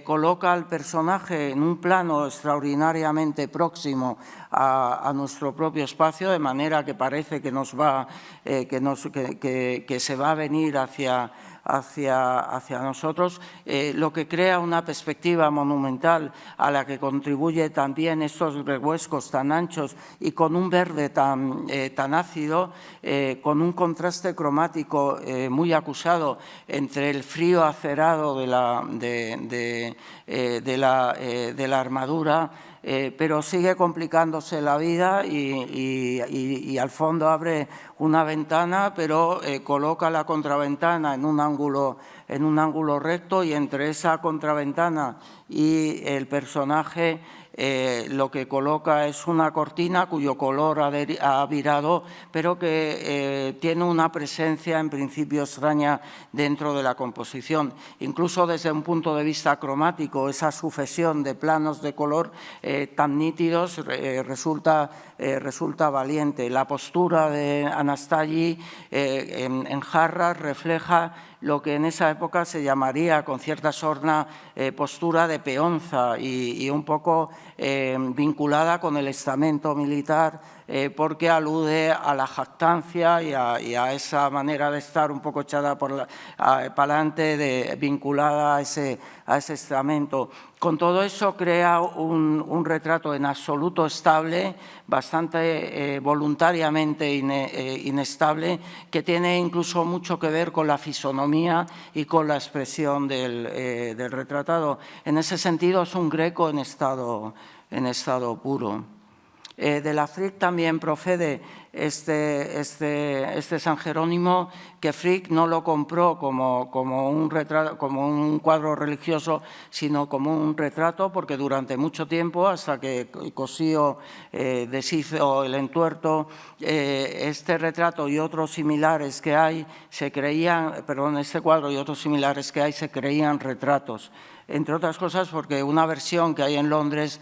coloca al personaje en un plano extraordinariamente próximo a nuestro propio espacio, de manera que parece que se va a venir hacia nosotros, lo que crea una perspectiva monumental a la que contribuye también estos rehuescos tan anchos y con un verde tan ácido, con un contraste cromático muy acusado entre el frío acerado de la armadura, pero sigue complicándose la vida y al fondo abre una ventana, pero coloca la contraventana en un ángulo recto, y entre esa contraventana y el personaje lo que coloca es una cortina cuyo color ha virado, pero que tiene una presencia en principio extraña dentro de la composición. Incluso desde un punto de vista cromático, esa sucesión de planos de color tan nítidos resulta valiente. La postura de Anastaggi en jarras refleja lo que en esa época se llamaría, con cierta sorna, postura de peonza y un poco vinculada con el estamento militar, porque alude a la jactancia y a esa manera de estar un poco echada para adelante, vinculada a ese estamento. Con todo eso crea un retrato en absoluto estable, bastante voluntariamente inestable, que tiene incluso mucho que ver con la fisonomía y con la expresión del retratado. En ese sentido es un Greco en estado puro. De la Frick también procede este San Jerónimo, que Frick no lo compró como un cuadro religioso, sino como un retrato, porque durante mucho tiempo, hasta que Cosío deshizo el entuerto, este retrato y otros similares que hay este cuadro y otros similares que hay se creían retratos. Entre otras cosas porque una versión que hay en Londres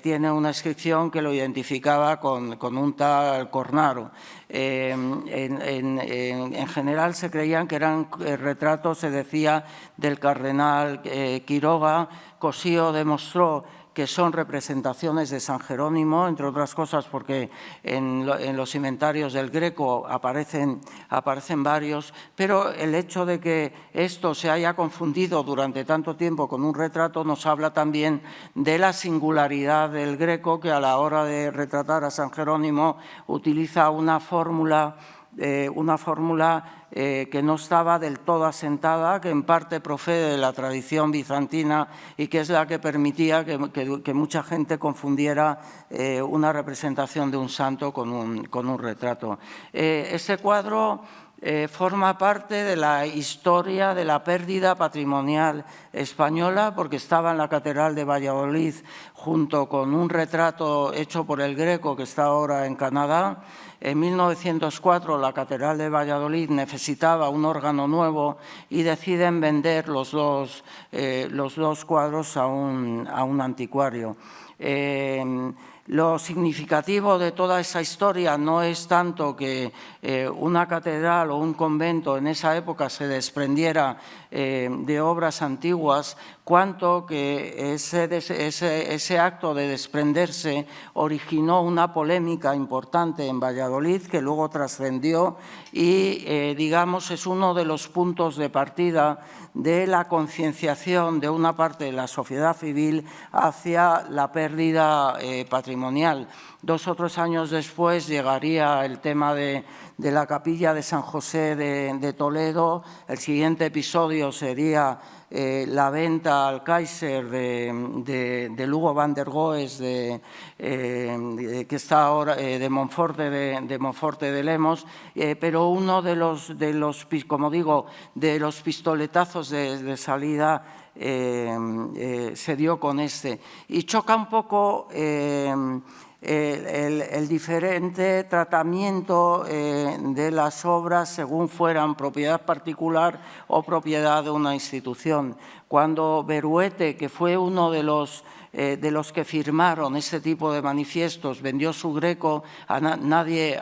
tiene una inscripción que lo identificaba con un tal Cornaro. En general se creían que eran retratos, se decía, del cardenal Quiroga. Cosío demostró que son representaciones de San Jerónimo, entre otras cosas porque en los inventarios del Greco aparecen varios, pero el hecho de que esto se haya confundido durante tanto tiempo con un retrato nos habla también de la singularidad del Greco, que a la hora de retratar a San Jerónimo utiliza una fórmula que no estaba del todo asentada, que en parte procede de la tradición bizantina y que es la que permitía que mucha gente confundiera una representación de un santo con un retrato. Este cuadro forma parte de la historia de la pérdida patrimonial española, porque estaba en la Catedral de Valladolid junto con un retrato hecho por el Greco que está ahora en Canadá. En 1904 la Catedral de Valladolid necesitaba un órgano nuevo y deciden vender los dos cuadros a un anticuario. Lo significativo de toda esa historia no es tanto que una catedral o un convento en esa época se desprendiera de obras antiguas, cuanto que ese acto de desprenderse originó una polémica importante en Valladolid que luego trascendió y, digamos, es uno de los puntos de partida de la concienciación de una parte de la sociedad civil hacia la pérdida patrimonial. 2 o 3 años después llegaría el tema de la capilla de San José de Toledo. El siguiente episodio sería la venta al Kaiser de Lugo van der Goes, que está ahora de Monforte de Lemos, pero uno de los, como digo, de los pistoletazos de salida se dio con este. Y choca un poco el diferente tratamiento de las obras según fueran propiedad particular o propiedad de una institución. Cuando Beruete, que fue uno de los que firmaron este tipo de manifiestos, vendió su Greco, a nadie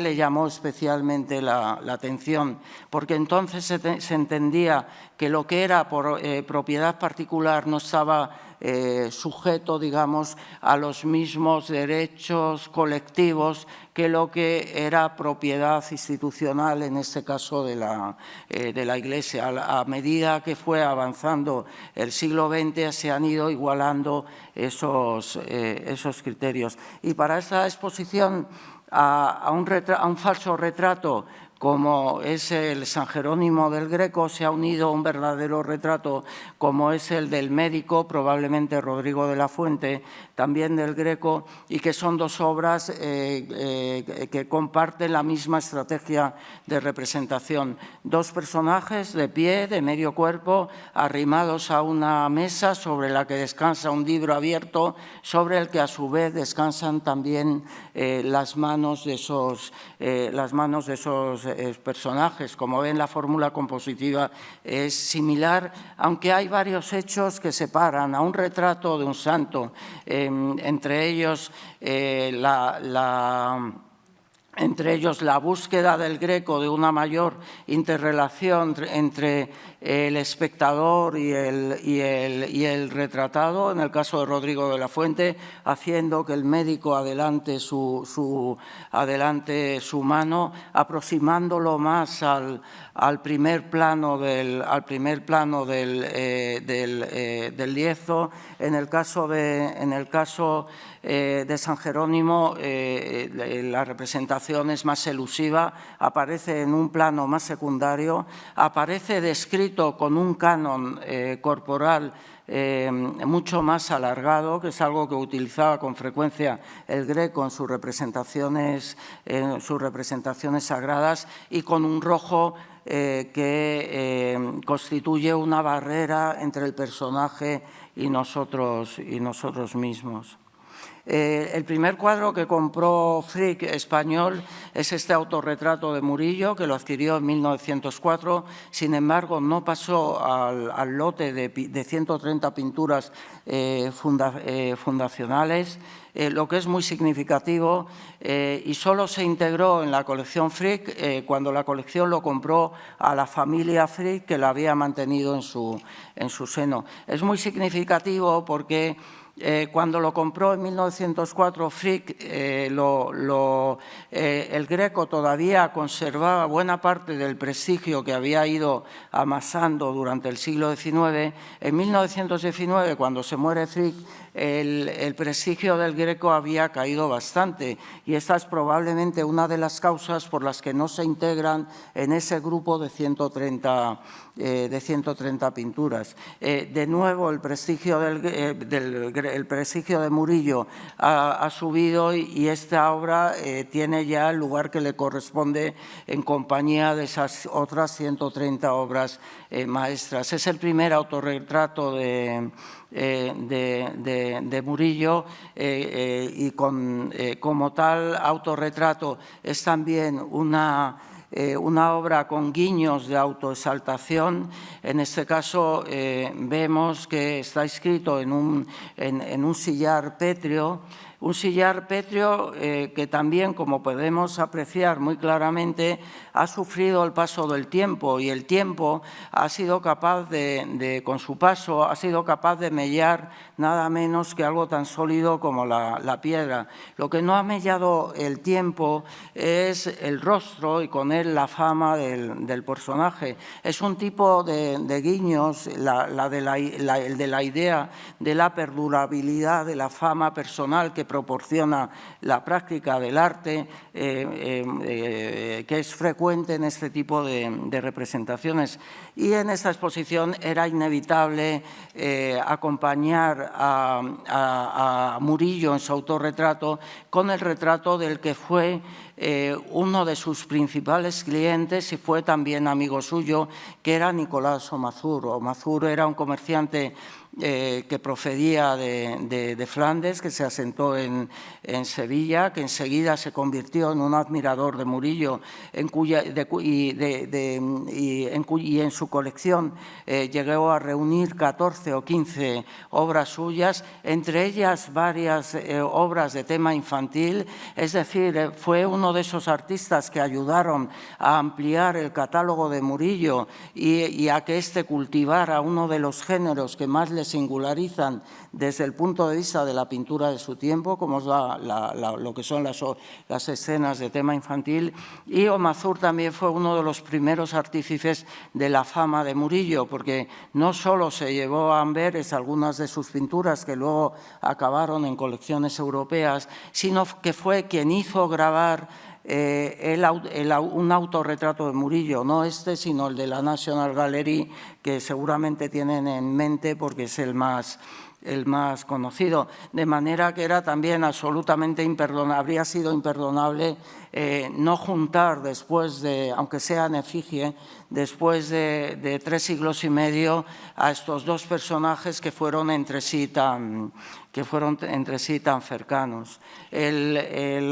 le llamó especialmente la atención, porque entonces se entendía que lo que era por propiedad particular no estaba sujeto, digamos, a los mismos derechos colectivos que lo que era propiedad institucional, en este caso de la Iglesia. A medida que fue avanzando el siglo XX, se han ido igualando esos criterios. Y para esta exposición, a un falso retrato como es el San Jerónimo del Greco, se ha unido un verdadero retrato como es el del médico, probablemente Rodrigo de la Fuente, también del Greco, y que son dos obras que comparten la misma estrategia de representación. Dos personajes de pie, de medio cuerpo, arrimados a una mesa sobre la que descansa un libro abierto, sobre el que a su vez descansan también las manos de esos personajes. Como ven, la fórmula compositiva es similar, aunque hay varios hechos que separan a un retrato de un santo, entre ellos la búsqueda del Greco de una mayor interrelación entre el espectador y el retratado, en el caso de Rodrigo de la Fuente, haciendo que el médico adelante su mano, aproximándolo más al primer plano del lienzo. En el caso de San Jerónimo, la representación es más elusiva, aparece en un plano más secundario, aparece descrito con un canon corporal mucho más alargado, que es algo que utilizaba con frecuencia el Greco en sus representaciones sagradas, y con un rojo que constituye una barrera entre el personaje y nosotros mismos. El primer cuadro que compró Frick español es este autorretrato de Murillo, que lo adquirió en 1904. Sin embargo, no pasó al lote de 130 pinturas fundacionales, lo que es muy significativo, y solo se integró en la colección Frick cuando la colección lo compró a la familia Frick, que la había mantenido en su seno. Es muy significativo porque cuando lo compró en 1904 Frick, el Greco todavía conservaba buena parte del prestigio que había ido amasando durante el siglo XIX. En 1919, cuando se muere Frick, el prestigio del Greco había caído bastante, y esta es probablemente una de las causas por las que no se integran en ese grupo de 130 pinturas. De nuevo, el prestigio de Murillo ha subido, y esta obra tiene ya el lugar que le corresponde en compañía de esas otras 130 obras maestras. Es el primer autorretrato de Murillo, y como tal autorretrato es también una obra con guiños de autoexaltación. En este caso vemos que está escrito en un sillar pétreo. Un sillar pétreo que también, como podemos apreciar muy claramente, ha sufrido el paso del tiempo, y el tiempo ha sido capaz con su paso, ha sido capaz de mellar nada menos que algo tan sólido como la piedra. Lo que no ha mellado el tiempo es el rostro, y con él la fama del personaje. Es un tipo de guiños, el de la idea de la perdurabilidad de la fama personal que proporciona la práctica del arte, que es frecuente en este tipo de representaciones. Y en esta exposición era inevitable acompañar a Murillo en su autorretrato con el retrato del que fue uno de sus principales clientes y fue también amigo suyo, que era Nicolás Omazur. Omazur era un comerciante que procedía de Flandes, que se asentó en Sevilla, que enseguida se convirtió en un admirador de Murillo, y en su colección llegó a reunir 14 o 15 obras suyas, entre ellas varias obras de tema infantil. Es decir, fue uno de esos artistas que ayudaron a ampliar el catálogo de Murillo y a que éste cultivara uno de los géneros que más le singularizan desde el punto de vista de la pintura de su tiempo, como es lo que son las escenas de tema infantil. Y Omazur también fue uno de los primeros artífices de la fama de Murillo, porque no solo se llevó a Amberes algunas de sus pinturas que luego acabaron en colecciones europeas, sino que fue quien hizo grabar un autorretrato de Murillo, no este, sino el de la National Gallery, que seguramente tienen en mente porque es el más conocido, de manera que era también absolutamente imperdonable, habría sido imperdonable no juntar después de, aunque sea en efigie, después de 3 siglos y medio a estos dos personajes que fueron entre sí tan cercanos. El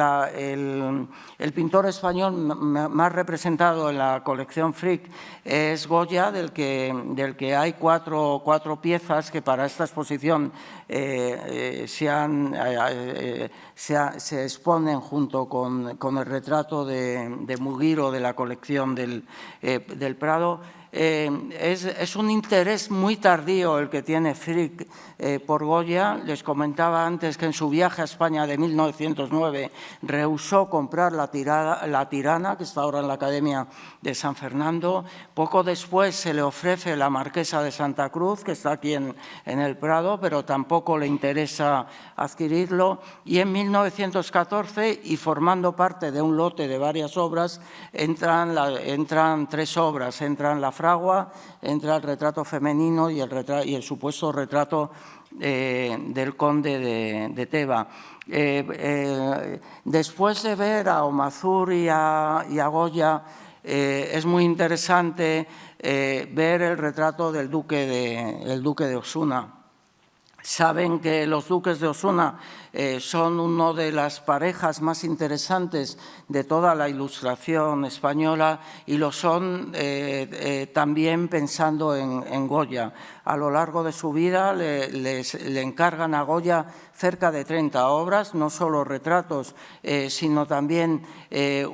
pintor español más representado en la colección Frick es Goya, del que hay cuatro piezas que para esta exposición se exponen junto con el retrato de Mugiro de la colección del Prado. Es un interés muy tardío el que tiene Frick por Goya. Les comentaba antes que en su viaje a España de 1909 rehusó comprar la Tirana, que está ahora en la Academia de San Fernando. Poco después se le ofrece la Marquesa de Santa Cruz, que está aquí en el Prado, pero tampoco le interesa adquirirlo. Y en 1914, y formando parte de un lote de varias obras, entran 3 obras. Entran La Fragua, entra el retrato femenino y el supuesto retrato del conde de Teba. Después de ver a Omazur y a Goya, es muy interesante ver el retrato del duque de Osuna. Saben que los duques de Osuna son una de las parejas más interesantes de toda la Ilustración española y lo son también pensando en Goya. A lo largo de su vida le encargan a Goya cerca de 30 obras, no solo retratos, sino también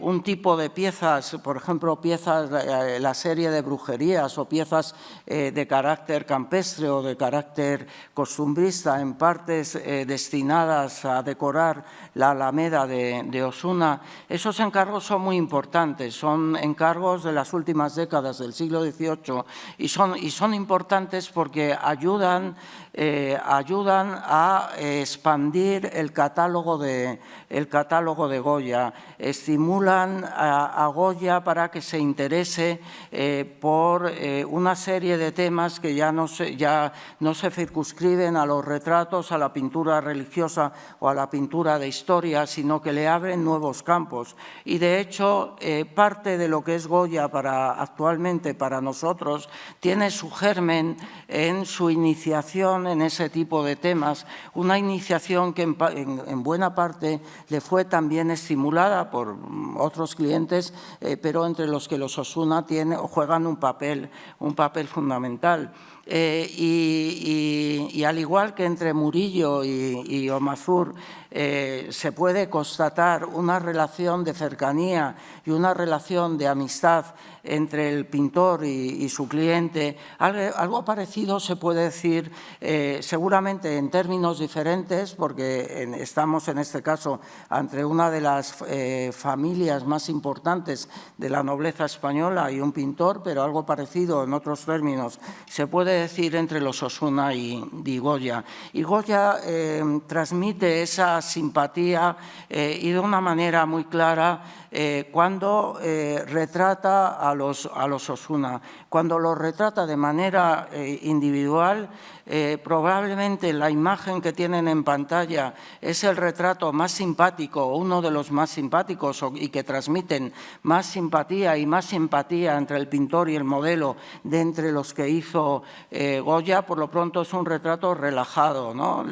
un tipo de piezas, por ejemplo, la serie de brujerías o piezas de carácter campestre o de carácter costumbrista, en partes destinadas a decorar la Alameda de Osuna. Esos encargos son muy importantes, son encargos de las últimas décadas del siglo XVIII y son importantes porque ayudan a expandir el catálogo de Goya, estimulan a Goya para que se interese por una serie de temas que ya no se circunscriben a los retratos, a la pintura religiosa o a la pintura de historia, sino que le abren nuevos campos. Y de hecho, parte de lo que es Goya actualmente para nosotros tiene su germen en su iniciación en ese tipo de temas, una iniciación que en buena parte le fue también estimulada por otros clientes, pero entre los que los Osuna juegan un papel fundamental. Y al igual que entre Murillo y Omazur se puede constatar una relación de cercanía y una relación de amistad entre el pintor y su cliente, algo parecido se puede decir seguramente en términos diferentes, porque estamos en este caso ante una de las familias más importantes de la nobleza española y un pintor, pero algo parecido en otros términos se puede decir entre los Osuna y Goya. Y Goya transmite esa simpatía y de una manera muy clara cuando retrata a los Osuna. Cuando los retrata de manera individual, probablemente la imagen que tienen en pantalla es el retrato más simpático, o uno de los más simpáticos y que transmiten más simpatía y más simpatía entre el pintor y el modelo de entre los que hizo Goya. Por lo pronto es un retrato relajado, ¿no?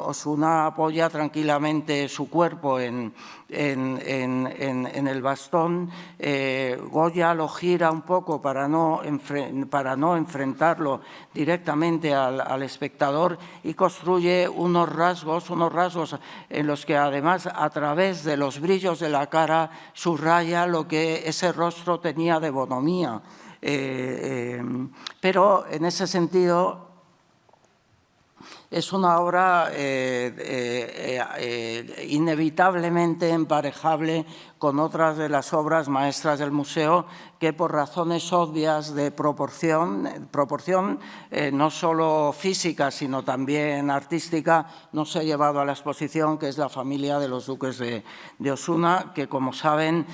Osuna apoya tranquilamente su cuerpo en el bastón. Goya lo gira un poco para no enfrentarlo directamente al espectador y construye unos rasgos en los que además a través de los brillos de la cara subraya lo que ese rostro tenía de bonomía. Pero en ese sentido es una obra inevitablemente emparejable con otras de las obras maestras del museo que por razones obvias de proporción no solo física sino también artística, no se ha llevado a la exposición, que es La familia de los duques de Osuna, que como saben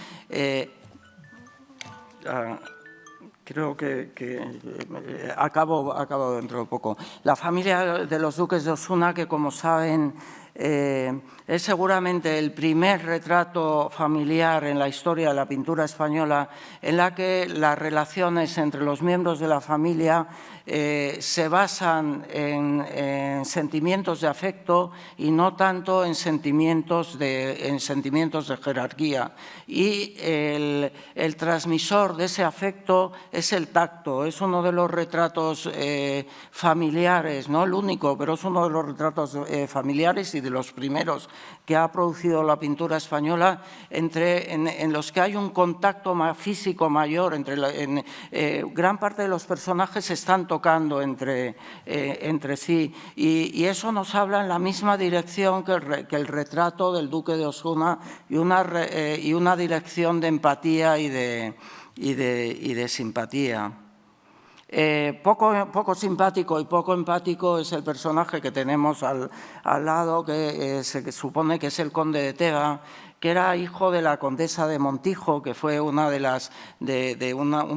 creo que acabo dentro de poco. La familia de los duques de Osuna, que como saben es seguramente el primer retrato familiar en la historia de la pintura española en la que las relaciones entre los miembros de la familia se basan en sentimientos de afecto y no tanto en sentimientos de jerarquía. Y el transmisor de ese afecto es el tacto. Es uno de los retratos familiares, no el único, pero es uno de los retratos familiares y de los primeros que ha producido la pintura española en los que hay un contacto físico mayor. Gran parte de los personajes están tocando entre sí y eso nos habla en la misma dirección que el retrato del duque de Osuna y una dirección de empatía y de simpatía. Poco simpático y poco empático es el personaje que tenemos al lado, que se supone que es el conde de Teba, que era hijo de la condesa de Montijo, que fue un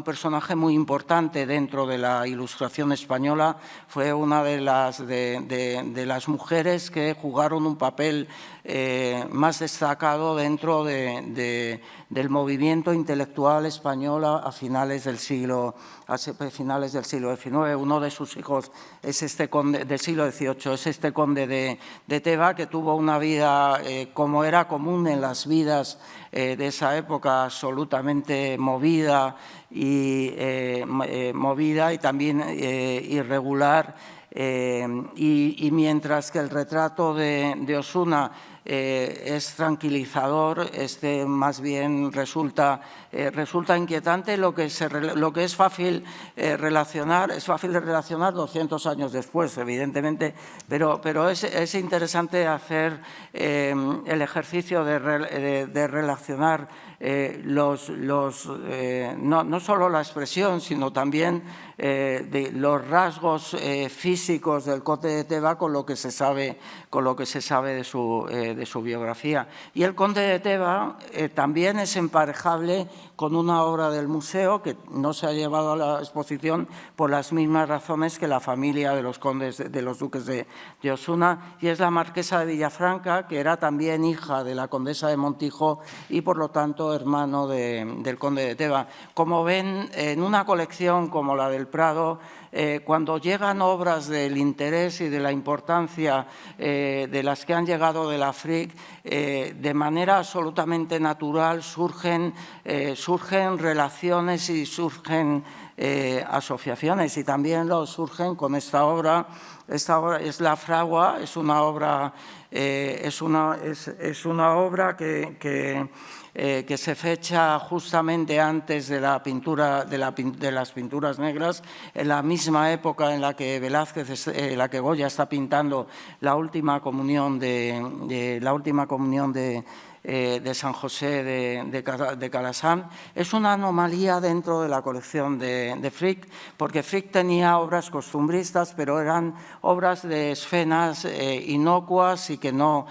personaje muy importante dentro de la Ilustración española. Fue una de las mujeres que jugaron un papel más destacado dentro del movimiento intelectual español a finales del siglo XIX. Uno de sus hijos es este conde del siglo XVIII, es este conde de Teba, que tuvo una vida, como era común en las vidas de esa época, absolutamente movida y también irregular. Y mientras que el retrato de Osuna es tranquilizador, más bien resulta inquietante. Lo que es fácil relacionar, 200 años después, evidentemente, pero es interesante hacer el ejercicio de relacionar no solo la expresión, sino también de los rasgos físicos del conde de Teba con lo que se sabe de su biografía. Y el conde de Teba también es emparejable con una obra del museo que no se ha llevado a la exposición por las mismas razones que la familia de los condes de los duques de Osuna, y es la marquesa de Villafranca, que era también hija de la condesa de Montijo y por lo tanto hermano del conde de Teba. Como ven, en una colección como la del Prado, cuando llegan obras del interés y de la importancia de las que han llegado de la FRIC, de manera absolutamente natural surgen relaciones y surgen asociaciones, y también lo surgen con esta obra. Esta obra es La Fragua, es una obra que se fecha justamente antes de la pintura de las pinturas negras, en la misma época en la que Goya está pintando la última comunión de de San José de Calasanz, es una anomalía dentro de la colección de Frick, porque Frick tenía obras costumbristas, pero eran obras de escenas inocuas y que no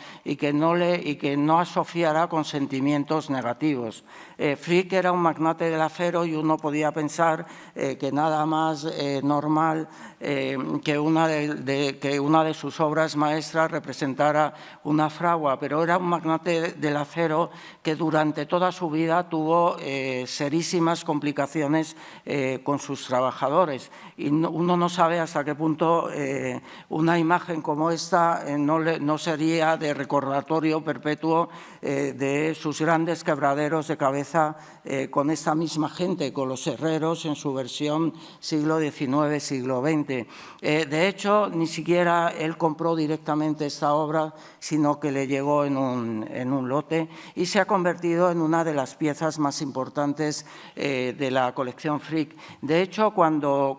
asociara con sentimientos negativos. Frick era un magnate del acero y uno podía pensar que nada más normal que una de sus obras maestras representara una fragua, pero era un magnate del acero que durante toda su vida tuvo serísimas complicaciones con sus trabajadores. Y uno no sabe hasta qué punto una imagen como esta no sería de recordatorio perpetuo de sus grandes quebraderos de cabeza con esta misma gente, con los herreros en su versión siglo XIX, siglo XX. De hecho, ni siquiera él compró directamente esta obra, sino que le llegó en un lote y se ha convertido en una de las piezas más importantes de la colección Frick. De hecho, cuando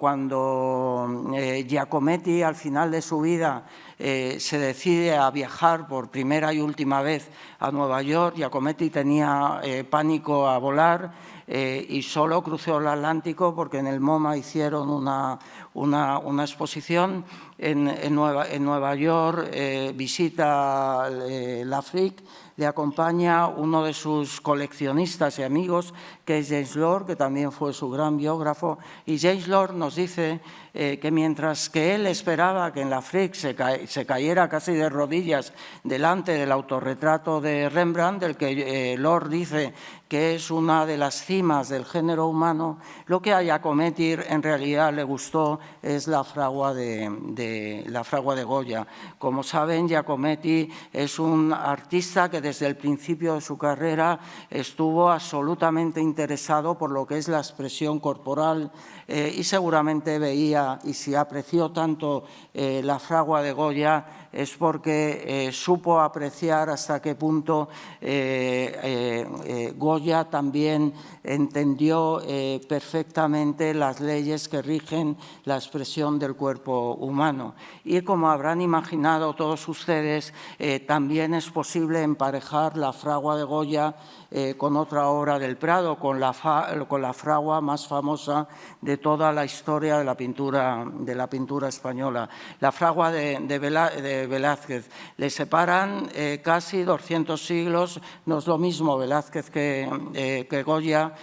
Giacometti, al final de su vida, se decide a viajar por primera y última vez a Nueva York, Giacometti tenía pánico a volar y solo cruzó el Atlántico porque en el MoMA hicieron una exposición en Nueva York, visita la Frick, le acompaña uno de sus coleccionistas y amigos, que es James Lord, que también fue su gran biógrafo, y James Lord nos dice que mientras que él esperaba que en la Frick se cayera casi de rodillas delante del autorretrato de Rembrandt, del que Lord dice que es una de las cimas del género humano, lo que a Giacometti en realidad le gustó es la fragua de Goya. Como saben, Giacometti es un artista que desde el principio de su carrera estuvo absolutamente interesado por lo que es la expresión corporal y seguramente veía, y si apreció tanto la fragua de Goya, es porque supo apreciar hasta qué punto Goya también entendió perfectamente las leyes que rigen la expresión del cuerpo humano. Y como habrán imaginado todos ustedes, también es posible emparejar la fragua de Goya con otra obra del Prado, con la fragua más famosa de toda la historia de la pintura española, la fragua de Velázquez. Le separan casi 200 siglos, no es lo mismo Velázquez que Goya,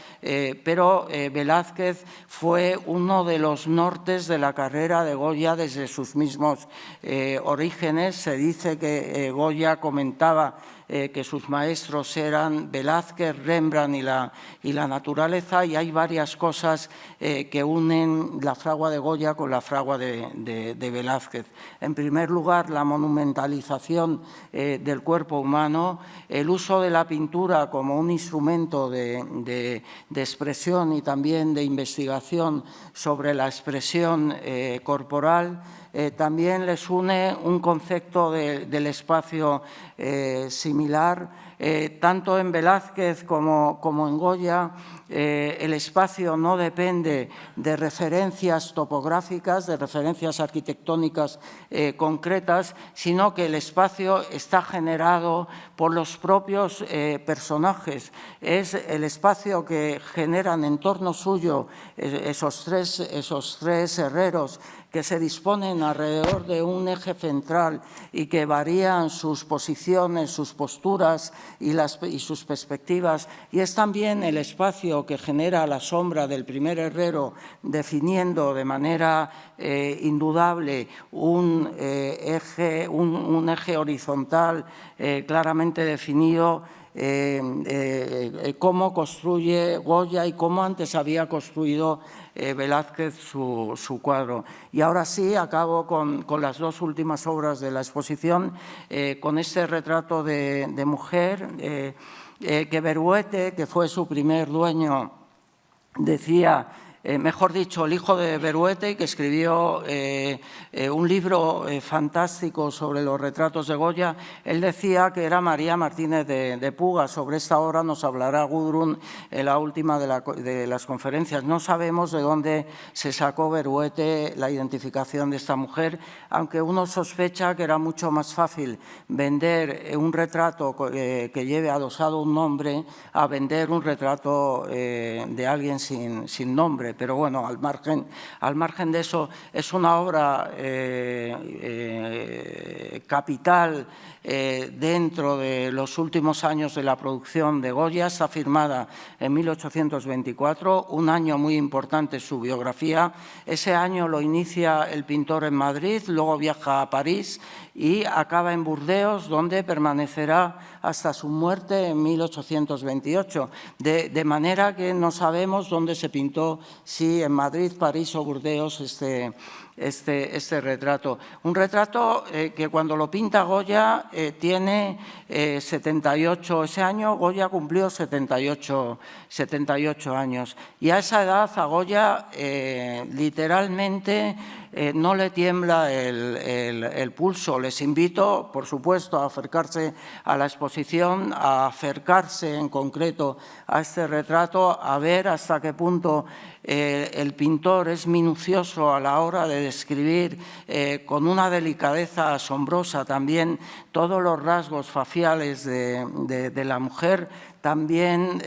pero Velázquez fue uno de los nortes de la carrera de Goya desde sus mismos orígenes. Se dice que Goya comentaba que sus maestros eran Velázquez, Rembrandt y la naturaleza, y hay varias cosas que unen la fragua de Goya con la fragua de Velázquez. En primer lugar, la monumentalización del cuerpo humano, el uso de la pintura como un instrumento de expresión y también de investigación sobre la expresión corporal. También les une un concepto del espacio similar. Tanto en Velázquez como en Goya, el espacio no depende de referencias topográficas, de referencias arquitectónicas concretas, sino que el espacio está generado por los propios personajes. Es el espacio que generan en torno suyo esos tres herreros que se disponen alrededor de un eje central y que varían sus posiciones, sus posturas y sus perspectivas. Y es también el espacio que genera la sombra del primer herrero, definiendo de manera indudable un eje horizontal claramente definido, cómo construye Goya y cómo antes había construido Velázquez su cuadro. Y ahora sí, acabo con las dos últimas obras de la exposición, con este retrato de mujer, que Beruete, que fue su primer dueño, decía mejor dicho, el hijo de Beruete, que escribió un libro fantástico sobre los retratos de Goya. Él decía que era María Martínez de Puga. Sobre esta obra nos hablará Gudrun en la última de las conferencias. No sabemos de dónde se sacó Beruete la identificación de esta mujer, aunque uno sospecha que era mucho más fácil vender un retrato que lleve adosado un nombre a vender un retrato de alguien sin nombre. Pero bueno, al margen de eso, es una obra capital dentro de los últimos años de la producción de Goya. Está firmada en 1824, un año muy importante en su biografía. Ese año lo inicia el pintor en Madrid, luego viaja a París y acaba en Burdeos, donde permanecerá hasta su muerte en 1828, de manera que no sabemos dónde se pintó, si en Madrid, París o Burdeos, este retrato. Un retrato que cuando lo pinta Goya tiene 78, ese año Goya cumplió 78 años, y a esa edad a Goya literalmente no le tiembla el pulso. Les invito, por supuesto, a acercarse a la exposición, a acercarse en concreto a este retrato, a ver hasta qué punto el pintor es minucioso a la hora de describir con una delicadeza asombrosa también todos los rasgos faciales de la mujer. También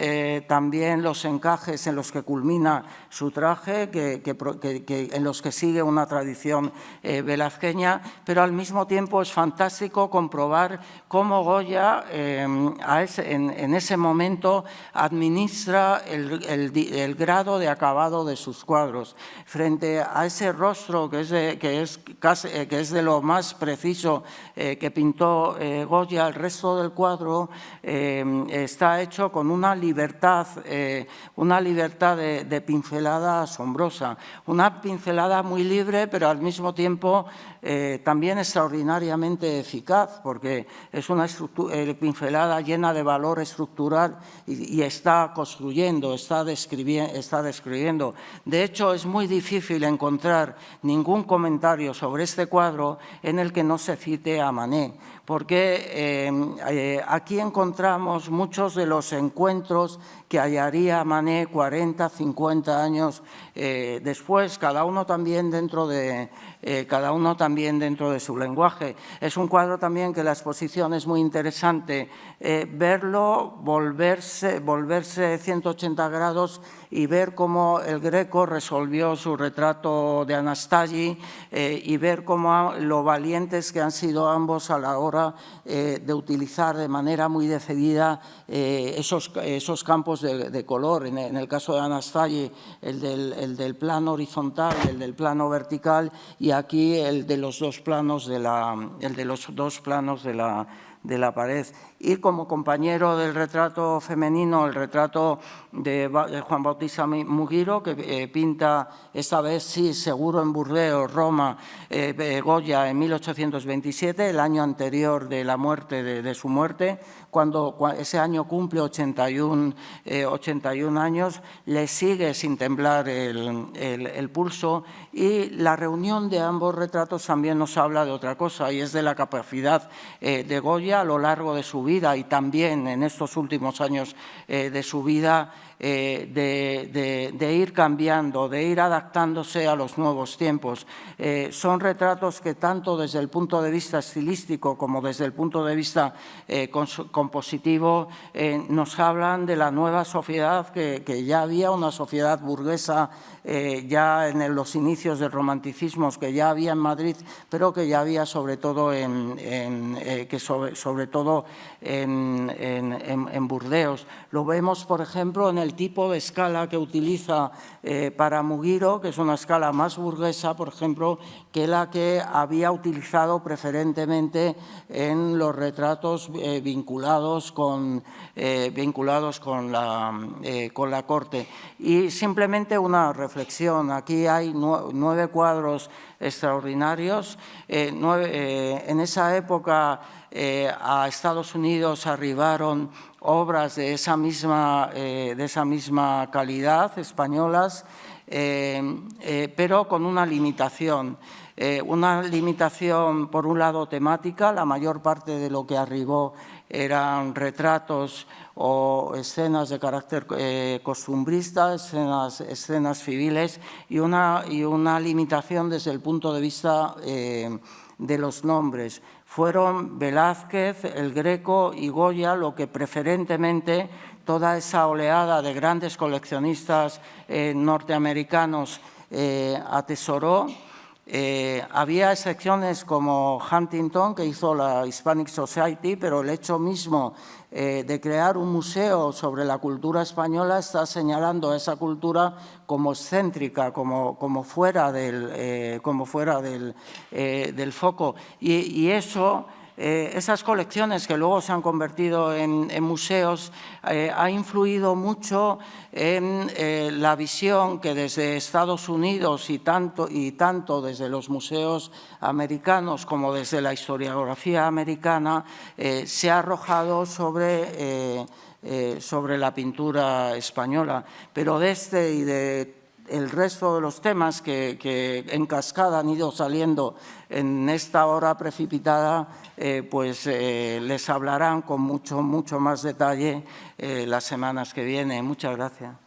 los encajes en los que culmina su traje, en los que sigue una tradición velazqueña, pero al mismo tiempo es fantástico comprobar cómo Goya en ese momento administra el grado de acabado de sus cuadros. Frente a ese rostro que es de lo más preciso que pintó Goya, el resto del cuadro está hecho con una libertad de pincelada asombrosa, una pincelada muy libre, pero al mismo tiempo también extraordinariamente eficaz, porque es una pincelada llena de valor estructural y está construyendo, está describiendo. De hecho, es muy difícil encontrar ningún comentario sobre este cuadro en el que no se cite a Manet, porque aquí encontramos muchos de los encuentros que hallaría Manet 40, 50 años después, cada uno también dentro de su lenguaje. Es un cuadro también que la exposición es muy interesante verlo, volverse 180 grados y ver cómo el Greco resolvió su retrato de Anastasi y ver cómo lo valientes que han sido ambos a la hora de utilizar de manera muy decidida esos campos de color. En el caso de Anastasi, el del plano horizontal y el del plano vertical, y aquí el de los dos planos de la pared. Y como compañero del retrato femenino, el retrato de Juan Bautista Mugiro, que pinta esta vez, sí, seguro en Burdeos, Roma, Goya en 1827, el año anterior de la muerte, de su muerte, cuando ese año cumple 81 años, le sigue sin temblar el pulso, y la reunión de ambos retratos también nos habla de otra cosa, y es de la capacidad de Goya a lo largo de su vida y también en estos últimos años de su vida de ir cambiando, de ir adaptándose a los nuevos tiempos. Son retratos que tanto desde el punto de vista estilístico como desde el punto de vista compositivo nos hablan de la nueva sociedad, que ya había una sociedad burguesa ya en los inicios del romanticismo, que ya había en Madrid, pero que ya había sobre todo en Burdeos. Lo vemos, por ejemplo, en el tipo de escala que utiliza para Mugiro, que es una escala más burguesa, por ejemplo, que la que había utilizado preferentemente en los retratos vinculados con la corte. Y simplemente una reflexión. Aquí hay 9 cuadros extraordinarios. En esa época a Estados Unidos arribaron obras de esa misma calidad, españolas. pero con una limitación. Una limitación, por un lado, temática. La mayor parte de lo que arribó eran retratos o escenas de carácter costumbrista, escenas civiles, y una limitación desde el punto de vista de los nombres. Fueron Velázquez, El Greco y Goya lo que preferentemente toda esa oleada de grandes coleccionistas norteamericanos atesoró. Había excepciones como Huntington, que hizo la Hispanic Society, pero el hecho mismo de crear un museo sobre la cultura española está señalando a esa cultura como excéntrica, como fuera del foco. Y eso, esas colecciones que luego se han convertido en museos, ha influido mucho en la visión que desde Estados Unidos y tanto desde los museos americanos como desde la historiografía americana se ha arrojado sobre la pintura española. Pero de este y de el resto de los temas que en cascada han ido saliendo en esta hora precipitada, pues les hablarán con mucho más detalle las semanas que vienen. Muchas gracias.